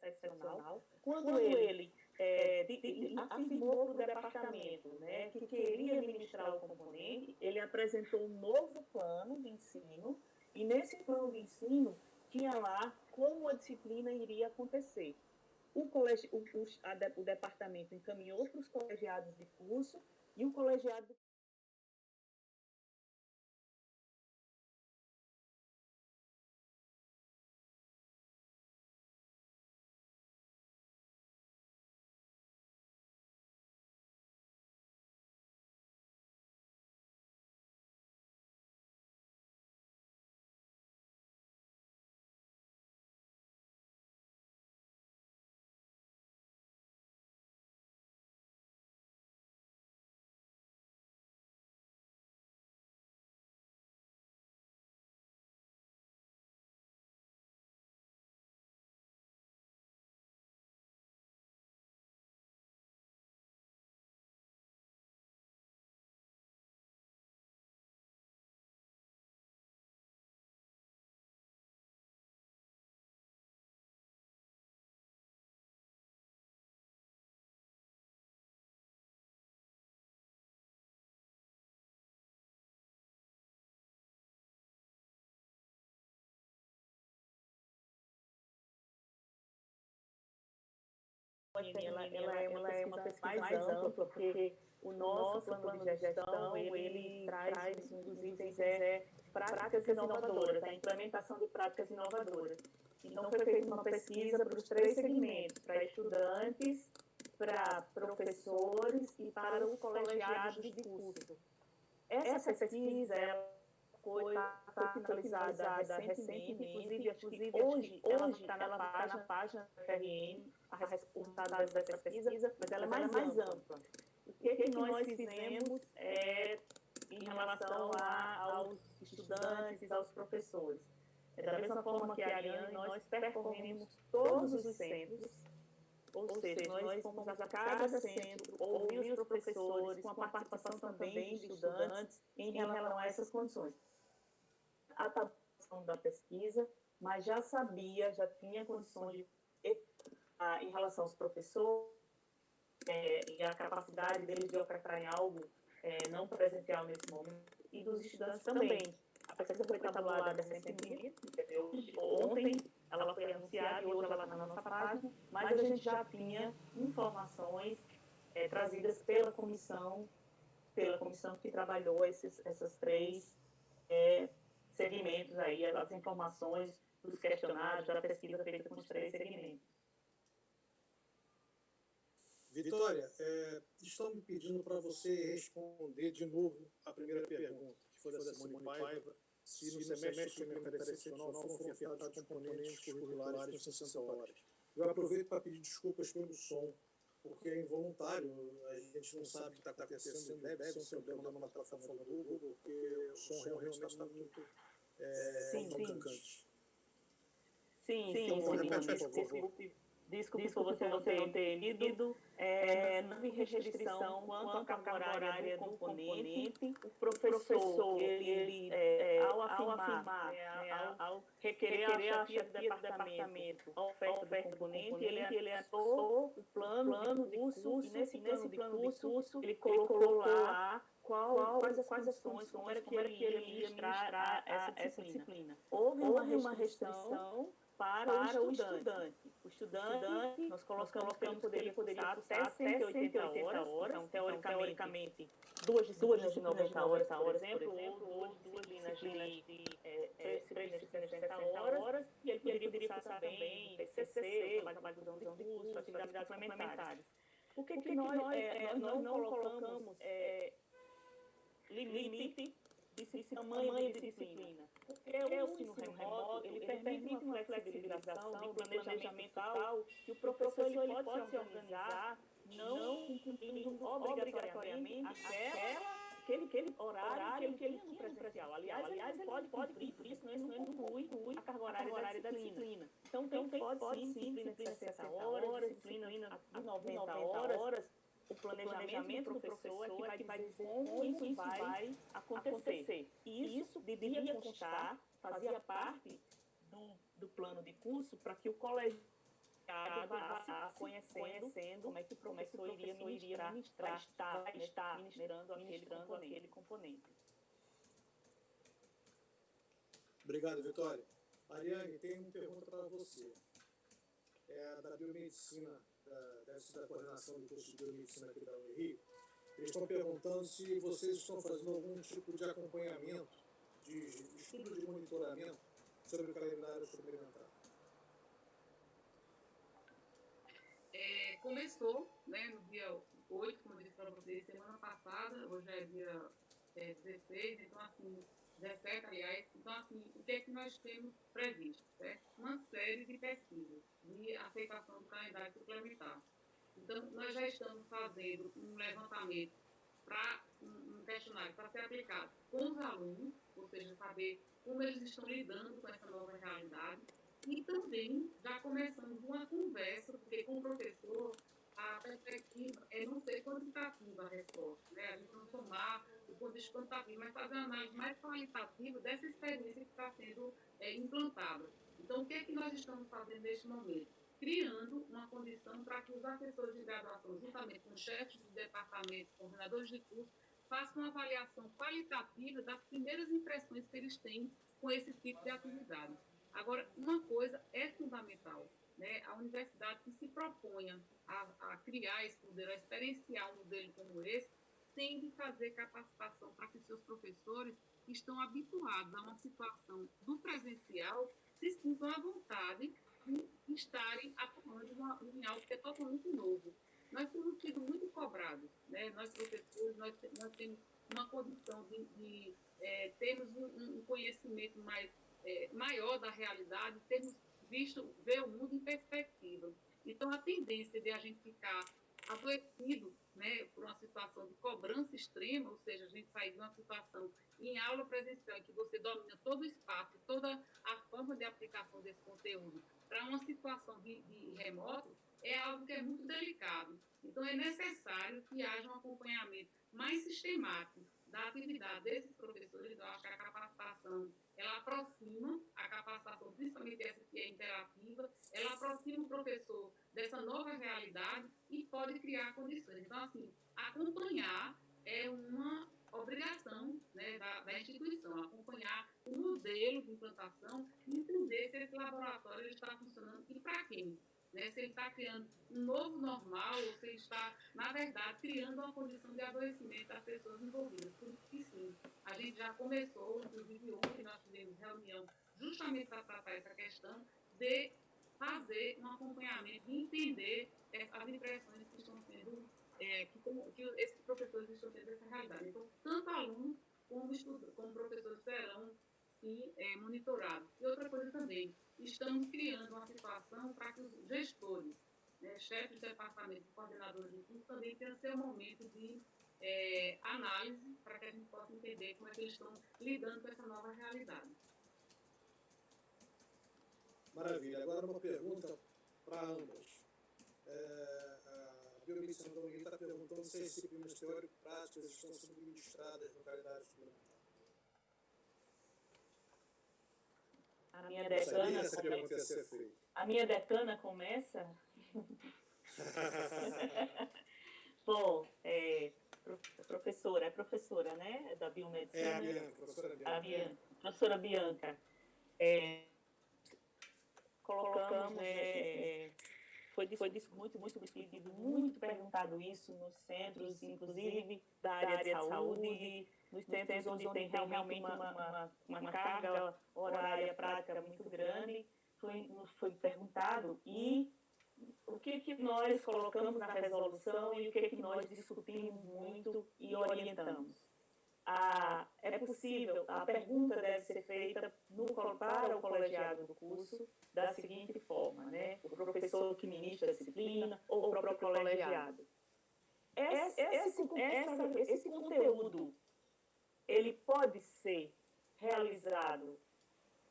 Excepcional, quando ele afirmou para o departamento, né, que queria ministrar o componente, ele apresentou um novo plano de ensino, e nesse plano de ensino tinha lá como a disciplina iria acontecer. O departamento encaminhou para os colegiados de curso, e o colegiado ela é uma pesquisa mais ampla, porque o nosso plano de gestão, ele traz, um dos itens práticas inovadoras, a implementação de práticas inovadoras. Então, foi feita uma pesquisa para os 3 segmentos, para estudantes, para professores e para os colegiados de curso. Essa pesquisa, ela foi finalizada recentemente, inclusive acho que hoje ela está na página da FRN, a resultado dessa pesquisa, mas ela é mais ampla. O que nós fizemos em relação aos estudantes, aos professores? Da mesma forma que a Ariane, nós percorremos todos os centros, ou seja, nós fomos a cada centro, ouvir os professores, com a participação também de estudantes em relação a essas condições. A tabulação da pesquisa, mas já tinha condições de, em relação aos professores, e a capacidade deles de ofertarem algo não presencial nesse momento, e dos estudantes também. A pesquisa foi tabulada recentemente, ontem ela foi anunciada e hoje ela está na nossa página, mas a gente já tinha informações trazidas pela comissão que trabalhou essas 3 segmentos aí, as informações dos questionários, da pesquisa feita com os 3 segmentos. Vitória, estão me pedindo para você responder de novo a primeira pergunta, que foi da Simone Paiva, se no semestre suplementar excepcional foram ofertados componentes curriculares com 60 horas. Eu aproveito para pedir desculpas pelo som, porque é involuntário, a gente não sabe o que está acontecendo, deve ser um problema na plataforma do Google, porque o som realmente está muito tocante. Sim, desculpe por você não ter lido. Não houve restrição quanto à carga horária do componente. O professor, ele ao afirmar, ao requerer a chefia do departamento a oferta do componente, ele anunciou o plano de curso, e nesse plano de curso, ele colocou lá quais as condições, como era que ele ia ministrar essa disciplina. Houve uma restrição para o estudante. O estudante, nós colocamos que ele poderia cursar até 180 horas, então, teoricamente, 2 disciplinas de 90 horas, por exemplo, ou 2 disciplinas de 60 horas, e ele poderia cursar também TCC, trabalho de curso, atividades complementares. Por que nós não colocamos limite de tamanho de disciplina? Porque o ensino remoto, ele permite uma flexibilização de planejamento tal que o professor ele pode se organizar não cumprindo obrigatoriamente aquele horário que ele tinha no presencial. Aliás, ele pode cumprir, por isso não inclui a carga horária da disciplina. Então, pode sim, disciplina de 60 horas, disciplina de 90 horas, o planejamento do professor é que vai dizer como isso vai acontecer. E isso devia constar, fazia parte do plano de curso para que o colegiado vá conhecendo como é que o professor iria ministrar, estar ministrando aquele componente. Obrigado, Vitória. Ariane, tem uma pergunta para você. É da biomedicina, da coordenação do curso de biomedicina aqui da UERJ. Eles estão perguntando se vocês estão fazendo algum tipo de acompanhamento, de estudo de monitoramento sobre o calendário suplementar. Começou, né, no dia 8, como eu disse para vocês, semana passada, hoje é dia 16, então assim, 17, aliás, então assim, o que é que nós temos previsto? Certo? Uma série de pesquisas de aceitação do calendário suplementar. Então, nós já estamos fazendo um levantamento para um questionário para ser aplicado com os alunos, ou seja, saber como eles estão lidando com essa nova realidade. E também já começamos uma conversa, porque com o professor a perspectiva é não ser quantitativa a resposta, né? A gente não somar o ponto de vista quantitativo, mas fazer uma análise mais qualitativa dessa experiência que está sendo implantada. Então, o que é que nós estamos fazendo neste momento? Criando uma condição para que os assessores de graduação, juntamente com os chefes de departamento, coordenadores de curso, façam uma avaliação qualitativa das primeiras impressões que eles têm com esse tipo de atividade. Agora, uma coisa é fundamental, né, a universidade que se proponha a criar esse modelo, a experienciar um modelo como esse, tem de fazer capacitação para que seus professores que estão habituados a uma situação do presencial se sintam à vontade de estarem atuando em algo que é totalmente novo. Nós temos sido muito cobrados, né? Nós professores, nós temos uma condição de termos um conhecimento maior da realidade, termos ver o mundo em perspectiva. Então, a tendência de a gente ficar adoecido, né, por uma situação de cobrança extrema, ou seja, a gente sair de uma situação em aula presencial em que você domina todo o espaço, toda a forma de aplicação desse conteúdo, para uma situação de remoto, é algo que é muito delicado. Então, é necessário que haja um acompanhamento mais sistemático da atividade desses professores. Eu acho que a capacitação, ela aproxima a capacitação, principalmente essa que é interativa, ela aproxima o professor dessa nova realidade e pode criar condições. Então, assim, acompanhar é uma obrigação, né, da instituição, acompanhar o modelo de implantação e entender se esse laboratório está funcionando e para quem. Né, se ele está criando um novo normal ou se ele está, na verdade, criando uma condição de adoecimento das pessoas envolvidas. Por isso que sim, a gente já começou, inclusive ontem nós tivemos reunião justamente para tratar essa questão de fazer um acompanhamento, de entender as impressões que estão sendo, que esses professores estão tendo dessa realidade. Então, tanto alunos como professores serão, sim, monitorados. E outra coisa também, estamos criando uma situação para que os gestores, né, chefes de departamento e coordenadores de curso também tenham seu momento de análise para que a gente possa entender como é que eles estão lidando com essa nova realidade. Maravilha. Agora uma pergunta para ambas. A biomedicina da UNI está perguntando se as disciplinas teórico-práticas estão sendo ministradas no calendário suplementar. A minha decana, essa pergunta ia ser feita. A minha decana começa. Bom, professora, né, da biomedicina. É a Bianca, professora Bianca. Professora Bianca. Colocamos, foi muito discutido, muito perguntado isso nos centros, inclusive da área de saúde, nos centros onde tem realmente uma carga horária prática muito grande, foi perguntado, e o que nós colocamos na resolução e o que nós discutimos muito e orientamos. É possível, a pergunta deve ser feita para o colegiado do curso da seguinte forma, né? O professor que ministra a disciplina ou o próprio colegiado. Esse conteúdo, ele pode ser realizado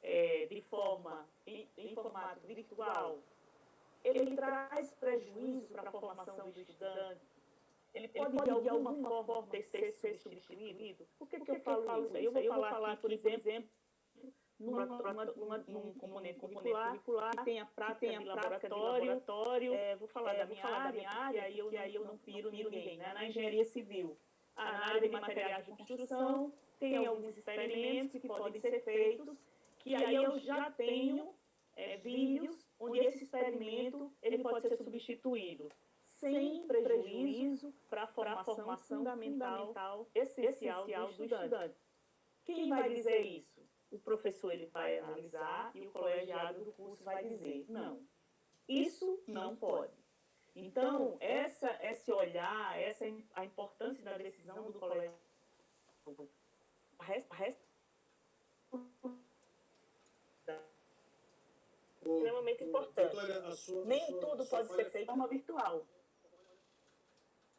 em formato virtual, ele traz prejuízo para a formação do estudante. Ele pode, de alguma forma, ser substituído? Por que eu falo isso? Eu vou falar, por exemplo, num componente curricular, que tem a prática de laboratório. Vou falar da minha área, e aí eu não firo ninguém. Né? Na engenharia civil, na área de materiais de construção, tem alguns experimentos que podem ser feitos, que aí eu já tenho vídeos onde esse experimento ele pode ser substituído, sem prejuízo para a formação fundamental, essencial do estudante. Quem vai dizer isso? O professor ele vai analisar e o colegiado do curso vai dizer, não, isso não pode. Então, esse olhar, a importância da decisão do colegiado, extremamente importante. Vitória, Nem tudo pode ser feito de forma virtual.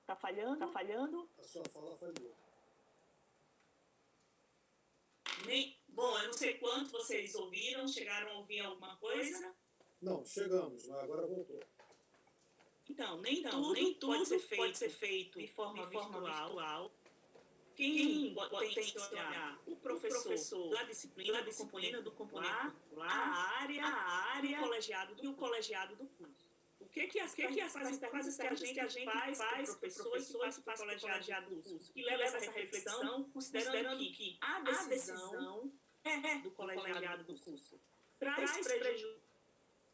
Está falhando? A sua fala falhou. Bom, eu não sei quanto vocês ouviram, chegaram a ouvir alguma coisa? Não, chegamos, mas agora voltou. Então, nem tudo pode ser feito de forma virtual. Quem tem que olhar? O professor da disciplina, do componente curricular, a área e o colegiado do curso. O que as perguntas que a gente faz para o professor e para o colegiado do curso? Que leva essa reflexão, considerando que a decisão do colegiado do curso traz prejuízo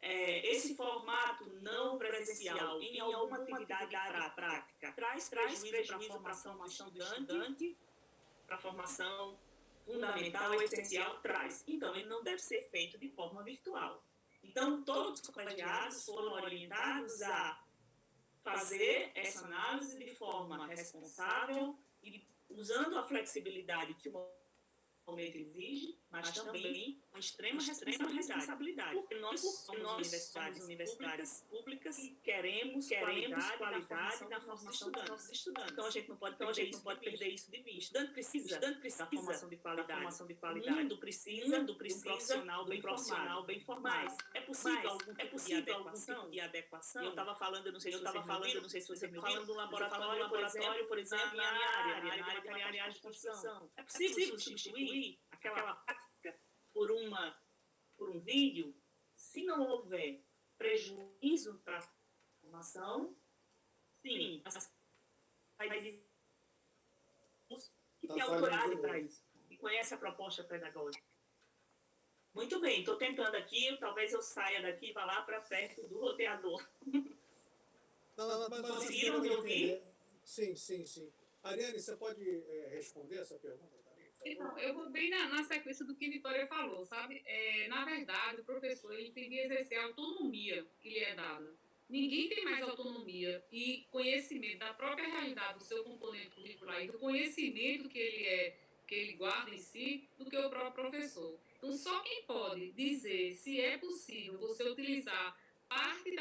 esse formato não presencial em alguma atividade prática traz prejuízo para a formação do estudante, para a formação fundamental, essencial, traz. Então, ele não deve ser feito de forma virtual. Então, todos os colegiados foram orientados a fazer essa análise de forma responsável e usando a flexibilidade que o momento exige, mas também com extrema responsabilidade. Porque nós somos universidades públicas e queremos qualidade na formação dos nossos estudantes. Então, a gente não pode perder isso de vista. O estudante precisa da formação de qualidade. O mundo precisa do profissional bem formado. É possível algum tipo de adequação? Eu estava falando, eu não sei se você me ouviu, do laboratório, por exemplo, na minha área de materiais de construção. É possível substituir aquela prática por um vídeo, se não houver prejuízo para a formação, sim, vai dizer que tem autoridade para isso, e conhece a proposta pedagógica. Muito bem, estou tentando aqui, talvez eu saia daqui e vá lá para perto do roteador. Conseguiram me ouvir? Sim. Ariane, você pode responder essa pergunta? Então, eu vou bem na sequência do que Vitória falou, sabe? Na verdade, o professor ele tem que exercer a autonomia que lhe é dada. Ninguém tem mais autonomia e conhecimento da própria realidade do seu componente curricular e do conhecimento que ele guarda em si do que o próprio professor. Então, só quem pode dizer se é possível você utilizar parte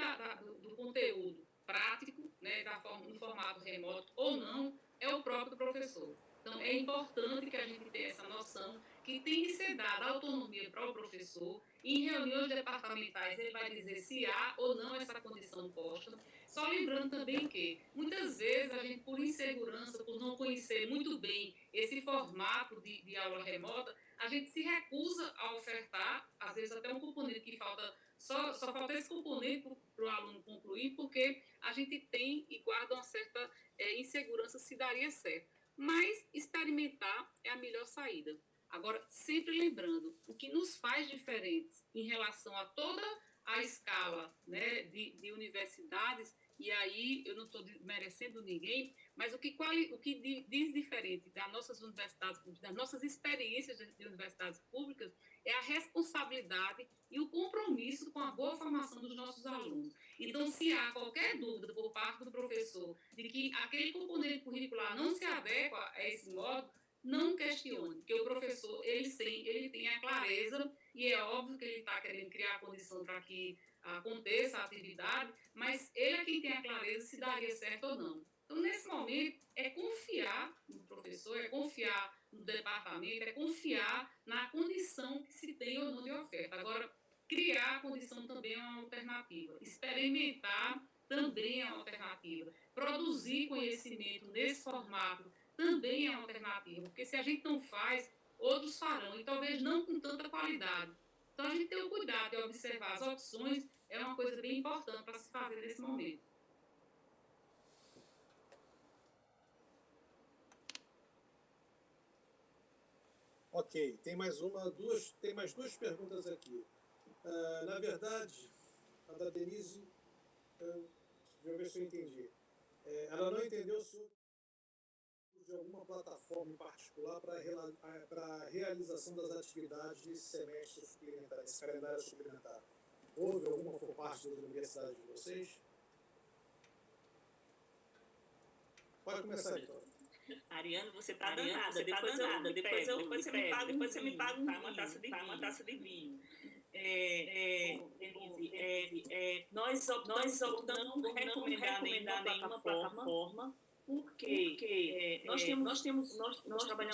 do conteúdo prático, né, no formato remoto ou não, é o próprio professor. Então, é importante que a gente tenha essa noção que tem que ser dada autonomia para o professor. Em reuniões departamentais, ele vai dizer se há ou não essa condição posta. Só lembrando também que, muitas vezes, a gente, por insegurança, por não conhecer muito bem esse formato de aula remota, a gente se recusa a ofertar, às vezes até um componente que falta, só falta esse componente para o aluno concluir, porque a gente tem e guarda uma certa insegurança se daria certo. Mas experimentar é a melhor saída. Agora, sempre lembrando, o que nos faz diferentes em relação a toda a escala, né, de universidades, e aí eu não estou merecendo ninguém, mas o que diz diferente das nossas universidades públicas, das nossas experiências de universidades públicas, é a responsabilidade e o compromisso com a boa formação dos nossos alunos. Então, se há qualquer dúvida por parte do professor de que aquele componente curricular não se adequa a esse modo, não questione, porque o professor ele tem a clareza, e é óbvio que ele está querendo criar a condição para que aconteça a atividade, mas ele é quem tem a clareza se daria certo ou não. Então, nesse momento, é confiar no professor, é confiar no departamento, é confiar na condição que se tem ou não de oferta. Agora, criar a condição também é uma alternativa. Experimentar também é uma alternativa. Produzir conhecimento nesse formato também é uma alternativa, porque se a gente não faz, outros farão, e talvez não com tanta qualidade. Então, a gente ter o cuidado de observar as opções é uma coisa bem importante para se fazer nesse momento. Ok, tem mais duas perguntas aqui. Na verdade, a da Denise, deixa eu ver se eu entendi. Ela não entendeu sobre de alguma plataforma em particular para a realização das atividades desse semestre suplementar, esse calendário suplementar. Houve alguma por parte das universidades de vocês? Pode começar, Vitória. Ariane, você está danada. Depois você me paga uma taça de vinho. Nós optamos por não recomendar nenhuma plataforma, porque nós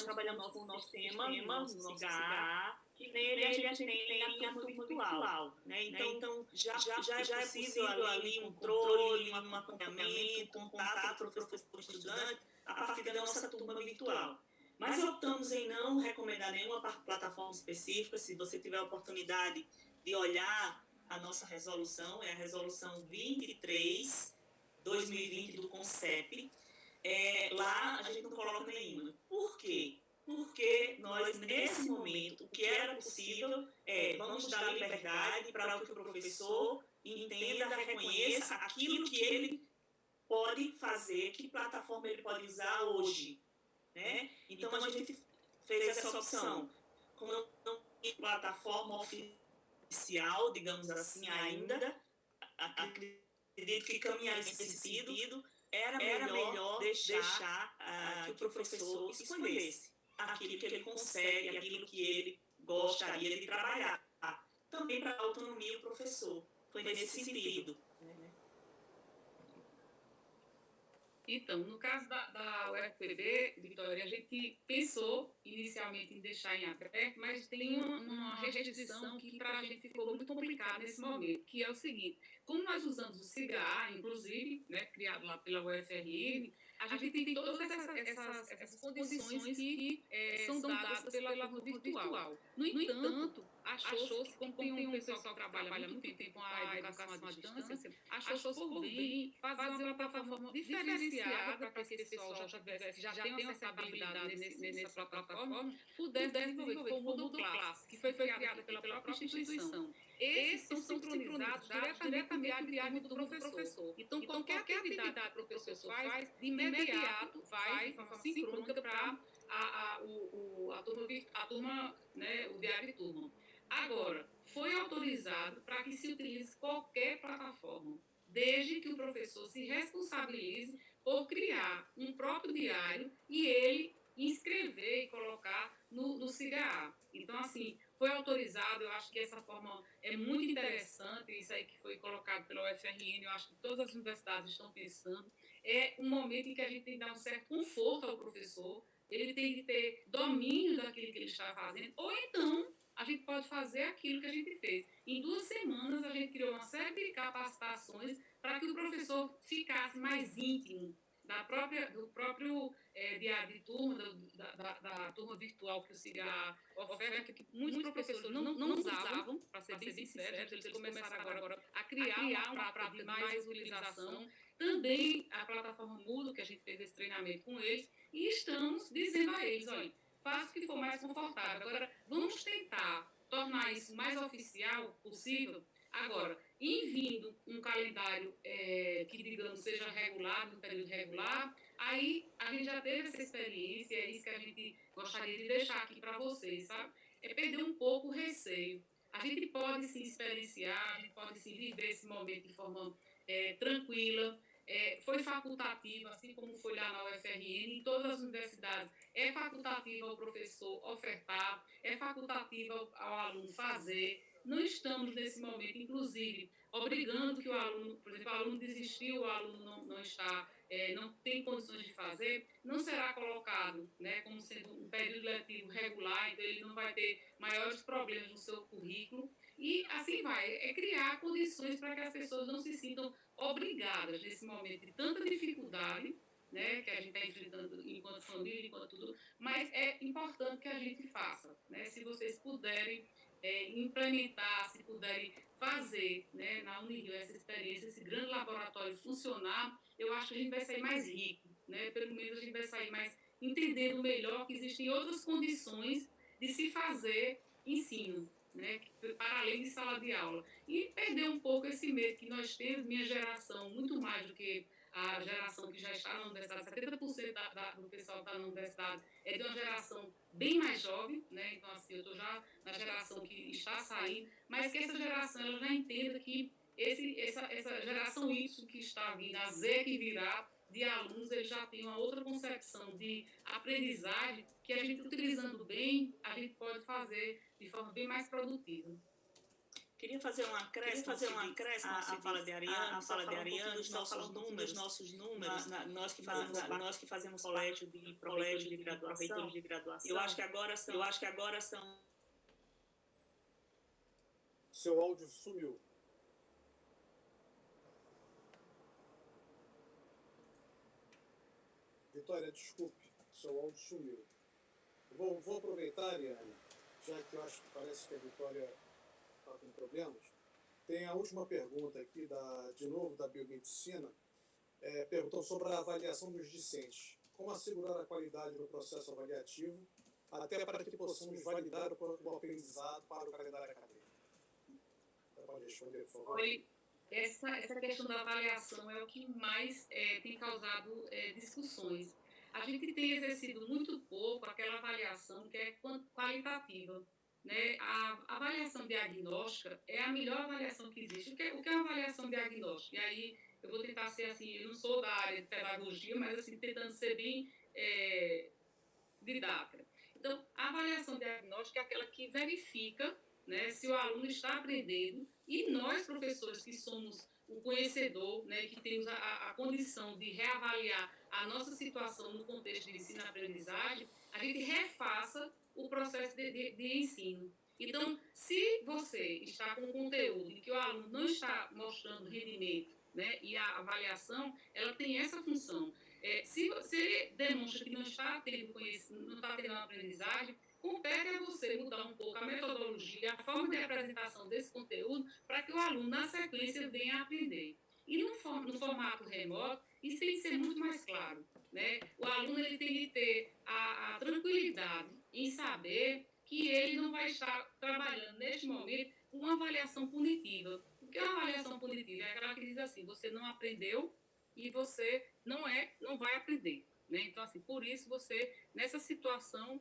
trabalhamos com o nosso sistema, o nosso CIGA, que nele a gente tem a turma virtual. Né? Então, já é possível ali um controle, um acompanhamento, um contato professor-estudante a partir da nossa turma virtual. Mas optamos em não recomendar nenhuma plataforma específica. Se você tiver a oportunidade de olhar a nossa resolução, é a resolução 23/2020 do CONCEP, lá a gente não coloca nenhuma. Por quê? Porque nós, nesse momento, o que era possível vamos dar liberdade para que o professor entenda, reconheça aquilo que ele pode fazer, que plataforma ele pode usar hoje, né? Então, a gente fez essa opção. Como não tem plataforma oficial, digamos assim, ainda, acredito que caminhar nesse sentido, era melhor deixar que o professor escolhesse aquilo que ele consegue, aquilo que ele gostaria de trabalhar. Também para a autonomia do professor. Foi nesse sentido. Então, no caso da UFPB, Vitória, a gente pensou inicialmente em deixar em aberto, mas tem uma restrição que para a gente ficou muito complicada nesse momento, que é o seguinte: como nós usamos o CIGA, inclusive, né, criado lá pela UFRN, a gente tem todas essas condições que são dadas pela turma virtual. No entanto, achou-se que, como tem um pessoal que trabalha muito tempo com a educação à distância, achou-se por bem fazer uma plataforma diferenciada para que esse pessoal já tenha uma certa habilidade nessa plataforma, pudesse desenvolver. Foi o Moodle Class, que foi criada pela própria instituição. Esses são sincronizados diretamente com o diário do professor. Então, qualquer atividade que o professor faz, de imediato vai de forma sincrônica para a turma, né, o diário de turma. Agora, foi autorizado para que se utilize qualquer plataforma, desde que o professor se responsabilize por criar um próprio diário e ele inscrever e colocar no CIGA. Então, assim, foi autorizado. Eu acho que essa forma é muito interessante, isso aí que foi colocado pela UFRN, eu acho que todas as universidades estão pensando. É um momento em que a gente tem que dar um certo conforto ao professor, ele tem que ter domínio daquilo que ele está fazendo, ou então a gente pode fazer aquilo que a gente fez. Em 2 semanas, a gente criou uma série de capacitações para que o professor ficasse mais íntimo do próprio diário de turma, da turma virtual que o CIGA oferta, que muitos professores não usavam, para ser bem sincero, eles começaram agora a criar uma prática de mais utilização. Também a plataforma Moodle, que a gente fez esse treinamento com eles, e estamos dizendo a eles: olha, faça o que for mais confortável. Agora, vamos tentar tornar isso o mais oficial possível. Agora, em vindo um calendário que, digamos, seja regular, no período regular, aí a gente já teve essa experiência, é isso que a gente gostaria de deixar aqui para vocês, sabe? É perder um pouco o receio. A gente pode se experienciar, a gente pode se viver esse momento de forma tranquila. Foi facultativo, assim como foi lá na UFRN, em todas as universidades. É facultativo ao professor ofertar, é facultativo ao aluno fazer. Não estamos, nesse momento, inclusive, obrigando que o aluno, por exemplo, o aluno desistiu, o aluno não tem condições de fazer, não será colocado, né, como sendo um período letivo regular, então ele não vai ter maiores problemas no seu currículo. E assim vai, é criar condições para que as pessoas não se sintam obrigadas, nesse momento de tanta dificuldade, né, que a gente está enfrentando enquanto família, enquanto tudo, mas é importante que a gente faça, né, se vocês puderem implementar, se puderem fazer, né, na Unirio essa experiência, esse grande laboratório funcionar, eu acho que a gente vai sair mais rico, né, pelo menos a gente vai sair mais entendendo melhor que existem outras condições de se fazer ensino, né, para além de sala de aula, e perder um pouco esse medo que nós temos, minha geração, muito mais do que a geração que já está na universidade, 70% do pessoal que está na universidade é de uma geração bem mais jovem, né? Então, assim, eu estou já na geração que está saindo, mas que essa geração ela já entenda que essa geração Y que está vindo, a Z que virá, de alunos, eles já têm uma outra concepção de aprendizagem que a gente, utilizando bem, a gente pode fazer de forma bem mais produtiva. Queria fazer um acréscimo à fala de Ariane, dos nossos números, nós que fazemos colégio de graduação. Eu acho que agora são. Seu áudio sumiu. Vitória, desculpe, seu áudio sumiu. Vou aproveitar, Ariane, já que eu acho que parece que a Vitória está com problemas. Tem a última pergunta aqui, de novo, da biomedicina, perguntou sobre a avaliação dos discentes. Como assegurar a qualidade no processo avaliativo, até para que possamos validar o aprendizado para o calendário acadêmico. Então, pode responder, por favor. Essa questão da avaliação é o que mais tem causado discussões. A gente tem exercido muito pouco aquela avaliação que é qualitativa. Né? A avaliação diagnóstica é a melhor avaliação que existe. O que é uma avaliação diagnóstica? E aí eu vou tentar ser assim, eu não sou da área de pedagogia, mas assim, tentando ser bem didática. Então, a avaliação diagnóstica é aquela que verifica, né, se o aluno está aprendendo, e nós, professores, que somos o conhecedor, né, que temos a condição de reavaliar a nossa situação no contexto de ensino-aprendizagem, a gente refaça o processo de ensino. Então, se você está com um conteúdo em que o aluno não está mostrando rendimento, né, e a avaliação, ela tem essa função. Se você demonstra que não está tendo conhecimento, não está tendo uma aprendizagem, compete a você mudar um pouco a metodologia, a forma de apresentação desse conteúdo, para que o aluno, na sequência, venha a aprender. E no formato remoto, isso tem que ser muito mais claro. Né? O aluno ele tem que ter a tranquilidade em saber que ele não vai estar trabalhando, neste momento, com uma avaliação punitiva. O que é uma avaliação punitiva? É aquela que diz assim, você não aprendeu e você não vai aprender. Né? Então, assim, por isso, você, nessa situação,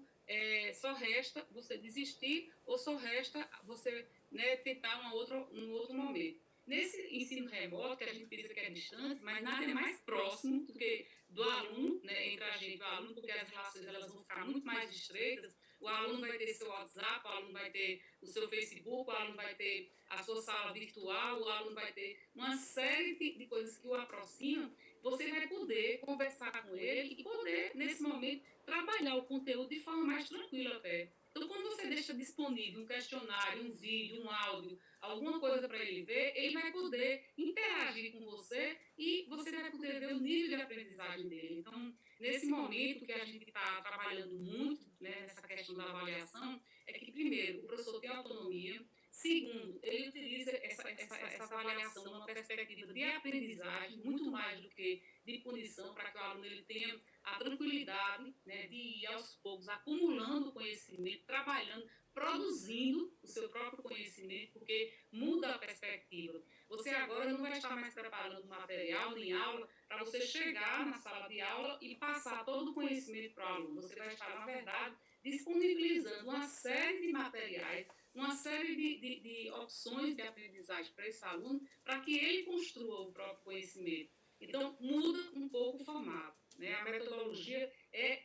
só resta você desistir ou só resta você, né, tentar um outro momento. Nesse ensino remoto, que a gente pensa que é distante, mas nada é mais próximo do que do aluno, né, entre a gente e o aluno, porque as relações elas vão ficar muito mais estreitas. O aluno vai ter seu WhatsApp, o aluno vai ter o seu Facebook, o aluno vai ter a sua sala virtual, o aluno vai ter uma série de coisas que o aproximam. Você vai poder conversar com ele e poder, nesse momento, trabalhar o conteúdo de forma mais tranquila até. Então, quando você deixa disponível um questionário, um vídeo, um áudio, alguma coisa para ele ver, ele vai poder interagir com você e você vai poder ver o nível de aprendizagem dele. Então, nesse momento que a gente está trabalhando muito, né, nessa questão da avaliação, é que, primeiro, o professor tem autonomia. Segundo, ele utiliza essa avaliação numa perspectiva de aprendizagem, muito mais do que de punição, para que o aluno ele tenha a tranquilidade, né, de ir aos poucos acumulando conhecimento, trabalhando, produzindo o seu próprio conhecimento, porque muda a perspectiva. Você agora não vai estar mais preparando material nem aula para você chegar na sala de aula e passar todo o conhecimento para o aluno. Você vai estar, na verdade, disponibilizando uma série de materiais, uma série de opções de aprendizagem para esse aluno, para que ele construa o próprio conhecimento. Então, muda um pouco o formato. Né? A metodologia é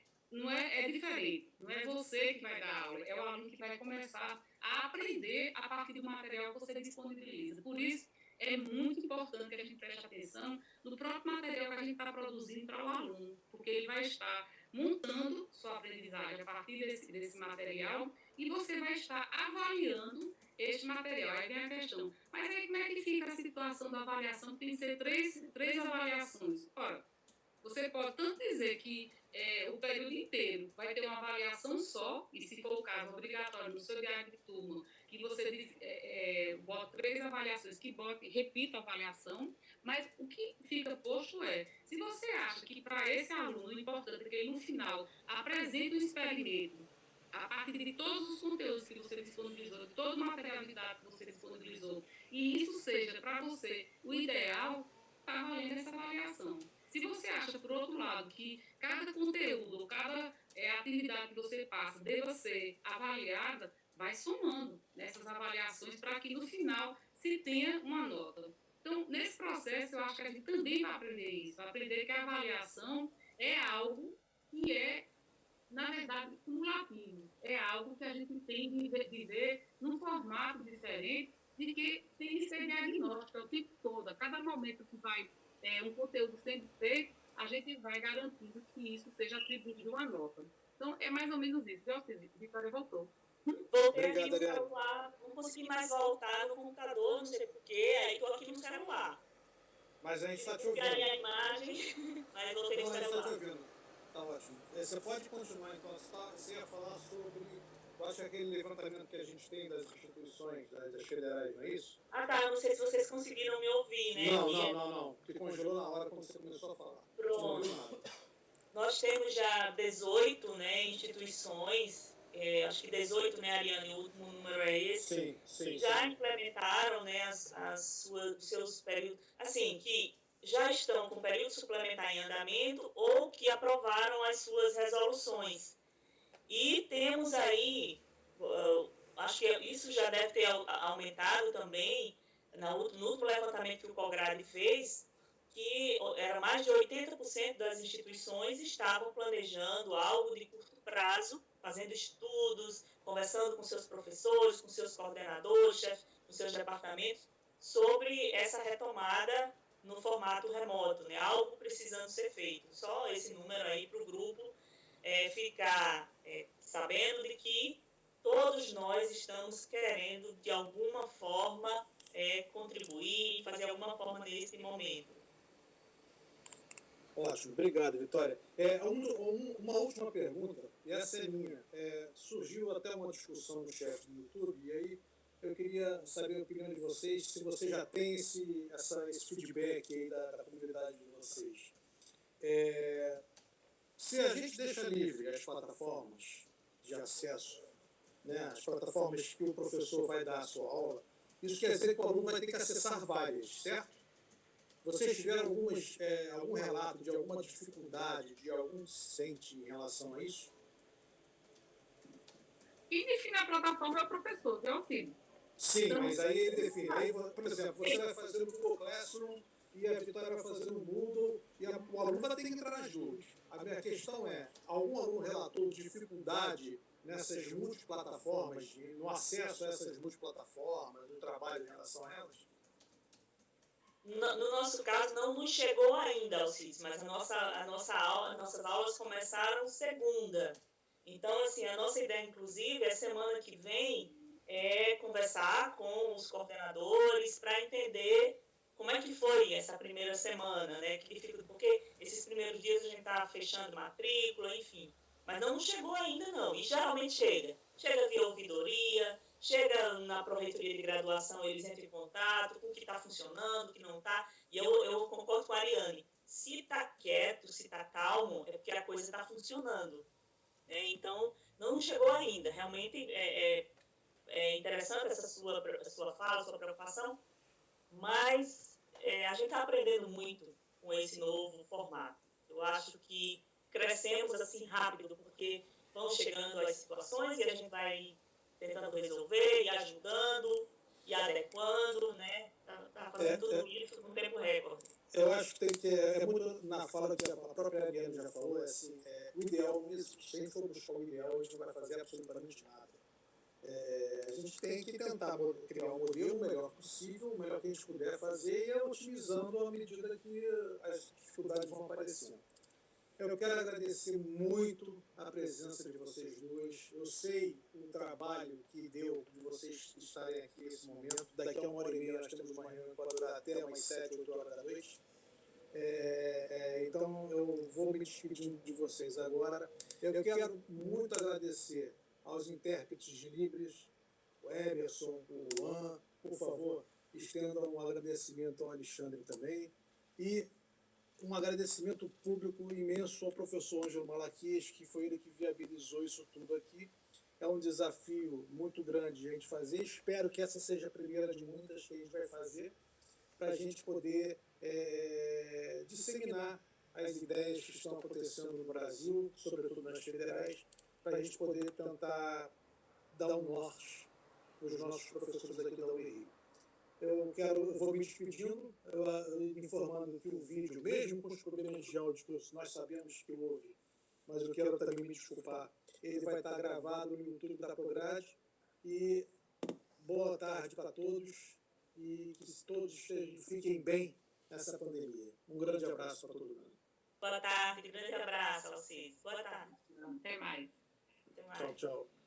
diferente. Não é você que vai dar aula, é o aluno que vai começar a aprender a partir do material que você disponibiliza. Por isso, é muito importante que a gente preste atenção no próprio material que a gente está produzindo para o aluno, porque ele vai estar montando sua aprendizagem a partir desse material e você vai estar avaliando este material. Aí vem a questão, mas aí como é que fica a situação da avaliação? Tem que ser três avaliações. Ora, você pode tanto dizer que o período inteiro vai ter uma avaliação só, e se for o caso, obrigatório no seu diário de turma, que você bota 3 avaliações, que repita a avaliação, mas o que fica posto se você acha que para esse aluno o importante é que ele no final apresente um experimento, a partir de todos os conteúdos que você disponibilizou, de todo o material didático que você disponibilizou, e isso seja para você o ideal, está valendo essa avaliação. Se você acha, por outro lado, que cada conteúdo, cada atividade que você passa deva ser avaliada, vai somando nessas avaliações para que no final se tenha uma nota. Então, nesse processo, eu acho que a gente também vai aprender isso, aprender que a avaliação é algo que é, na verdade, cumulativo. É algo que a gente tem de viver num formato diferente de que tem que ser diagnóstico o tempo todo. A cada momento que vai um conteúdo sendo feito, a gente vai garantindo que isso seja atribuído uma nota. Então, é mais ou menos isso. Vitória voltou. Voltei aqui no celular, não consegui mais voltar no computador, não sei porquê, aí estou aqui no celular. Mas a gente está te ouvindo. Eu a imagem, mas voltei no celular. A gente está te ouvindo. Está ótimo. Você pode continuar, então. Você ia falar sobre, eu acho que aquele levantamento que a gente tem das instituições, das federais, não é isso? Ah, tá. Eu não sei se vocês conseguiram me ouvir, né? Não. Porque congelou na hora quando você começou a falar. Pronto. Nós temos já 18, né, instituições acho que 18, né, Ariane? O último número é esse. Sim. Já implementaram, né, os seus períodos, assim, que já estão com período suplementar em andamento ou que aprovaram as suas resoluções. E temos aí, acho que isso já deve ter aumentado também, no último levantamento que o COGRAD fez, que era mais de 80% das instituições estavam planejando algo de curto prazo, fazendo estudos, conversando com seus professores, com seus coordenadores, com seus departamentos, sobre essa retomada no formato remoto, né? Algo precisando ser feito. Só esse número aí para o grupo ficar sabendo de que todos nós estamos querendo, de alguma forma, contribuir, fazer alguma forma nesse momento. Ótimo, obrigado, Vitória. Uma última pergunta, e essa é minha. Surgiu até uma discussão no chat do YouTube, e aí eu queria saber a opinião de vocês, se você já tem esse feedback aí da comunidade de vocês. Se a gente deixa livre as plataformas de acesso, né, as plataformas que o professor vai dar a sua aula, isso quer dizer que o aluno vai ter que acessar várias, certo? Vocês tiveram algum relato de alguma dificuldade, de algum incentivo em relação a isso? Quem define a plataforma é o professor, é o filho. Sim, então, mas aí ele define. Aí, por exemplo, você vai fazer no Google Classroom e a Vitória vai fazer no Moodle e o aluno vai ter que entrar nas duas. A minha questão é, algum aluno relatou dificuldade nessas multiplataformas, no acesso a essas multiplataformas, no trabalho em relação a elas? No nosso caso, não nos chegou ainda, Alcides, mas nossas aulas começaram segunda. Então, assim, a nossa ideia, inclusive, é semana que vem, conversar com os coordenadores para entender como é que foi essa primeira semana, né? Porque esses primeiros dias a gente está fechando matrícula, enfim. Mas não chegou ainda, não. E geralmente chega. Chega via ouvidoria, chega na Pró-Reitoria de Graduação, eles entram em contato com o que está funcionando, o que não está. E eu concordo com a Ariane. Se está quieto, se está calmo, é porque a coisa está funcionando. Então, não chegou ainda. Realmente é interessante essa sua fala, sua preocupação, mas a gente está aprendendo muito com esse novo formato. Eu acho que crescemos assim rápido, porque vão chegando as situações e a gente vai tentando resolver e ajudando e adequando, né? Tá fazendo tudo isso num tempo recorde. Eu acho que tem que muito na fala que a própria Ariane já falou, assim, o ideal mesmo, se a gente for buscar o ideal, a gente não vai fazer absolutamente nada. A gente tem que tentar criar um modelo o melhor possível, o melhor que a gente puder fazer, e otimizando à medida que as dificuldades vão aparecendo. Eu quero agradecer muito a presença de vocês duas. Eu sei o trabalho que deu de vocês estarem aqui nesse momento. Daqui a 1h30 nós temos uma reunião que pode durar até umas 7, 8 horas da noite. Então eu vou me despedindo de vocês agora. Eu quero muito agradecer aos intérpretes de Libras, o Emerson, o Juan. Por favor, estendam um agradecimento ao Alexandre também. E um agradecimento público imenso ao professor Ângelo Malaquias, que foi ele que viabilizou isso tudo aqui. É um desafio muito grande a gente fazer. Espero que essa seja a primeira de muitas que a gente vai fazer, para a gente poder disseminar as ideias que estão acontecendo no Brasil, sobretudo nas federais, para a gente poder tentar dar um norte para os nossos professores aqui da UERJ. Eu vou me despedindo, informando que o vídeo, mesmo com os problemas de áudio que nós sabemos que houve, mas eu quero também me desculpar, ele vai estar gravado no YouTube da Prograde. E boa tarde para todos e que todos fiquem bem nessa pandemia. Um grande abraço para todo mundo. Boa tarde, grande abraço a vocês. Boa tarde. Até mais. Até mais. Tchau, tchau.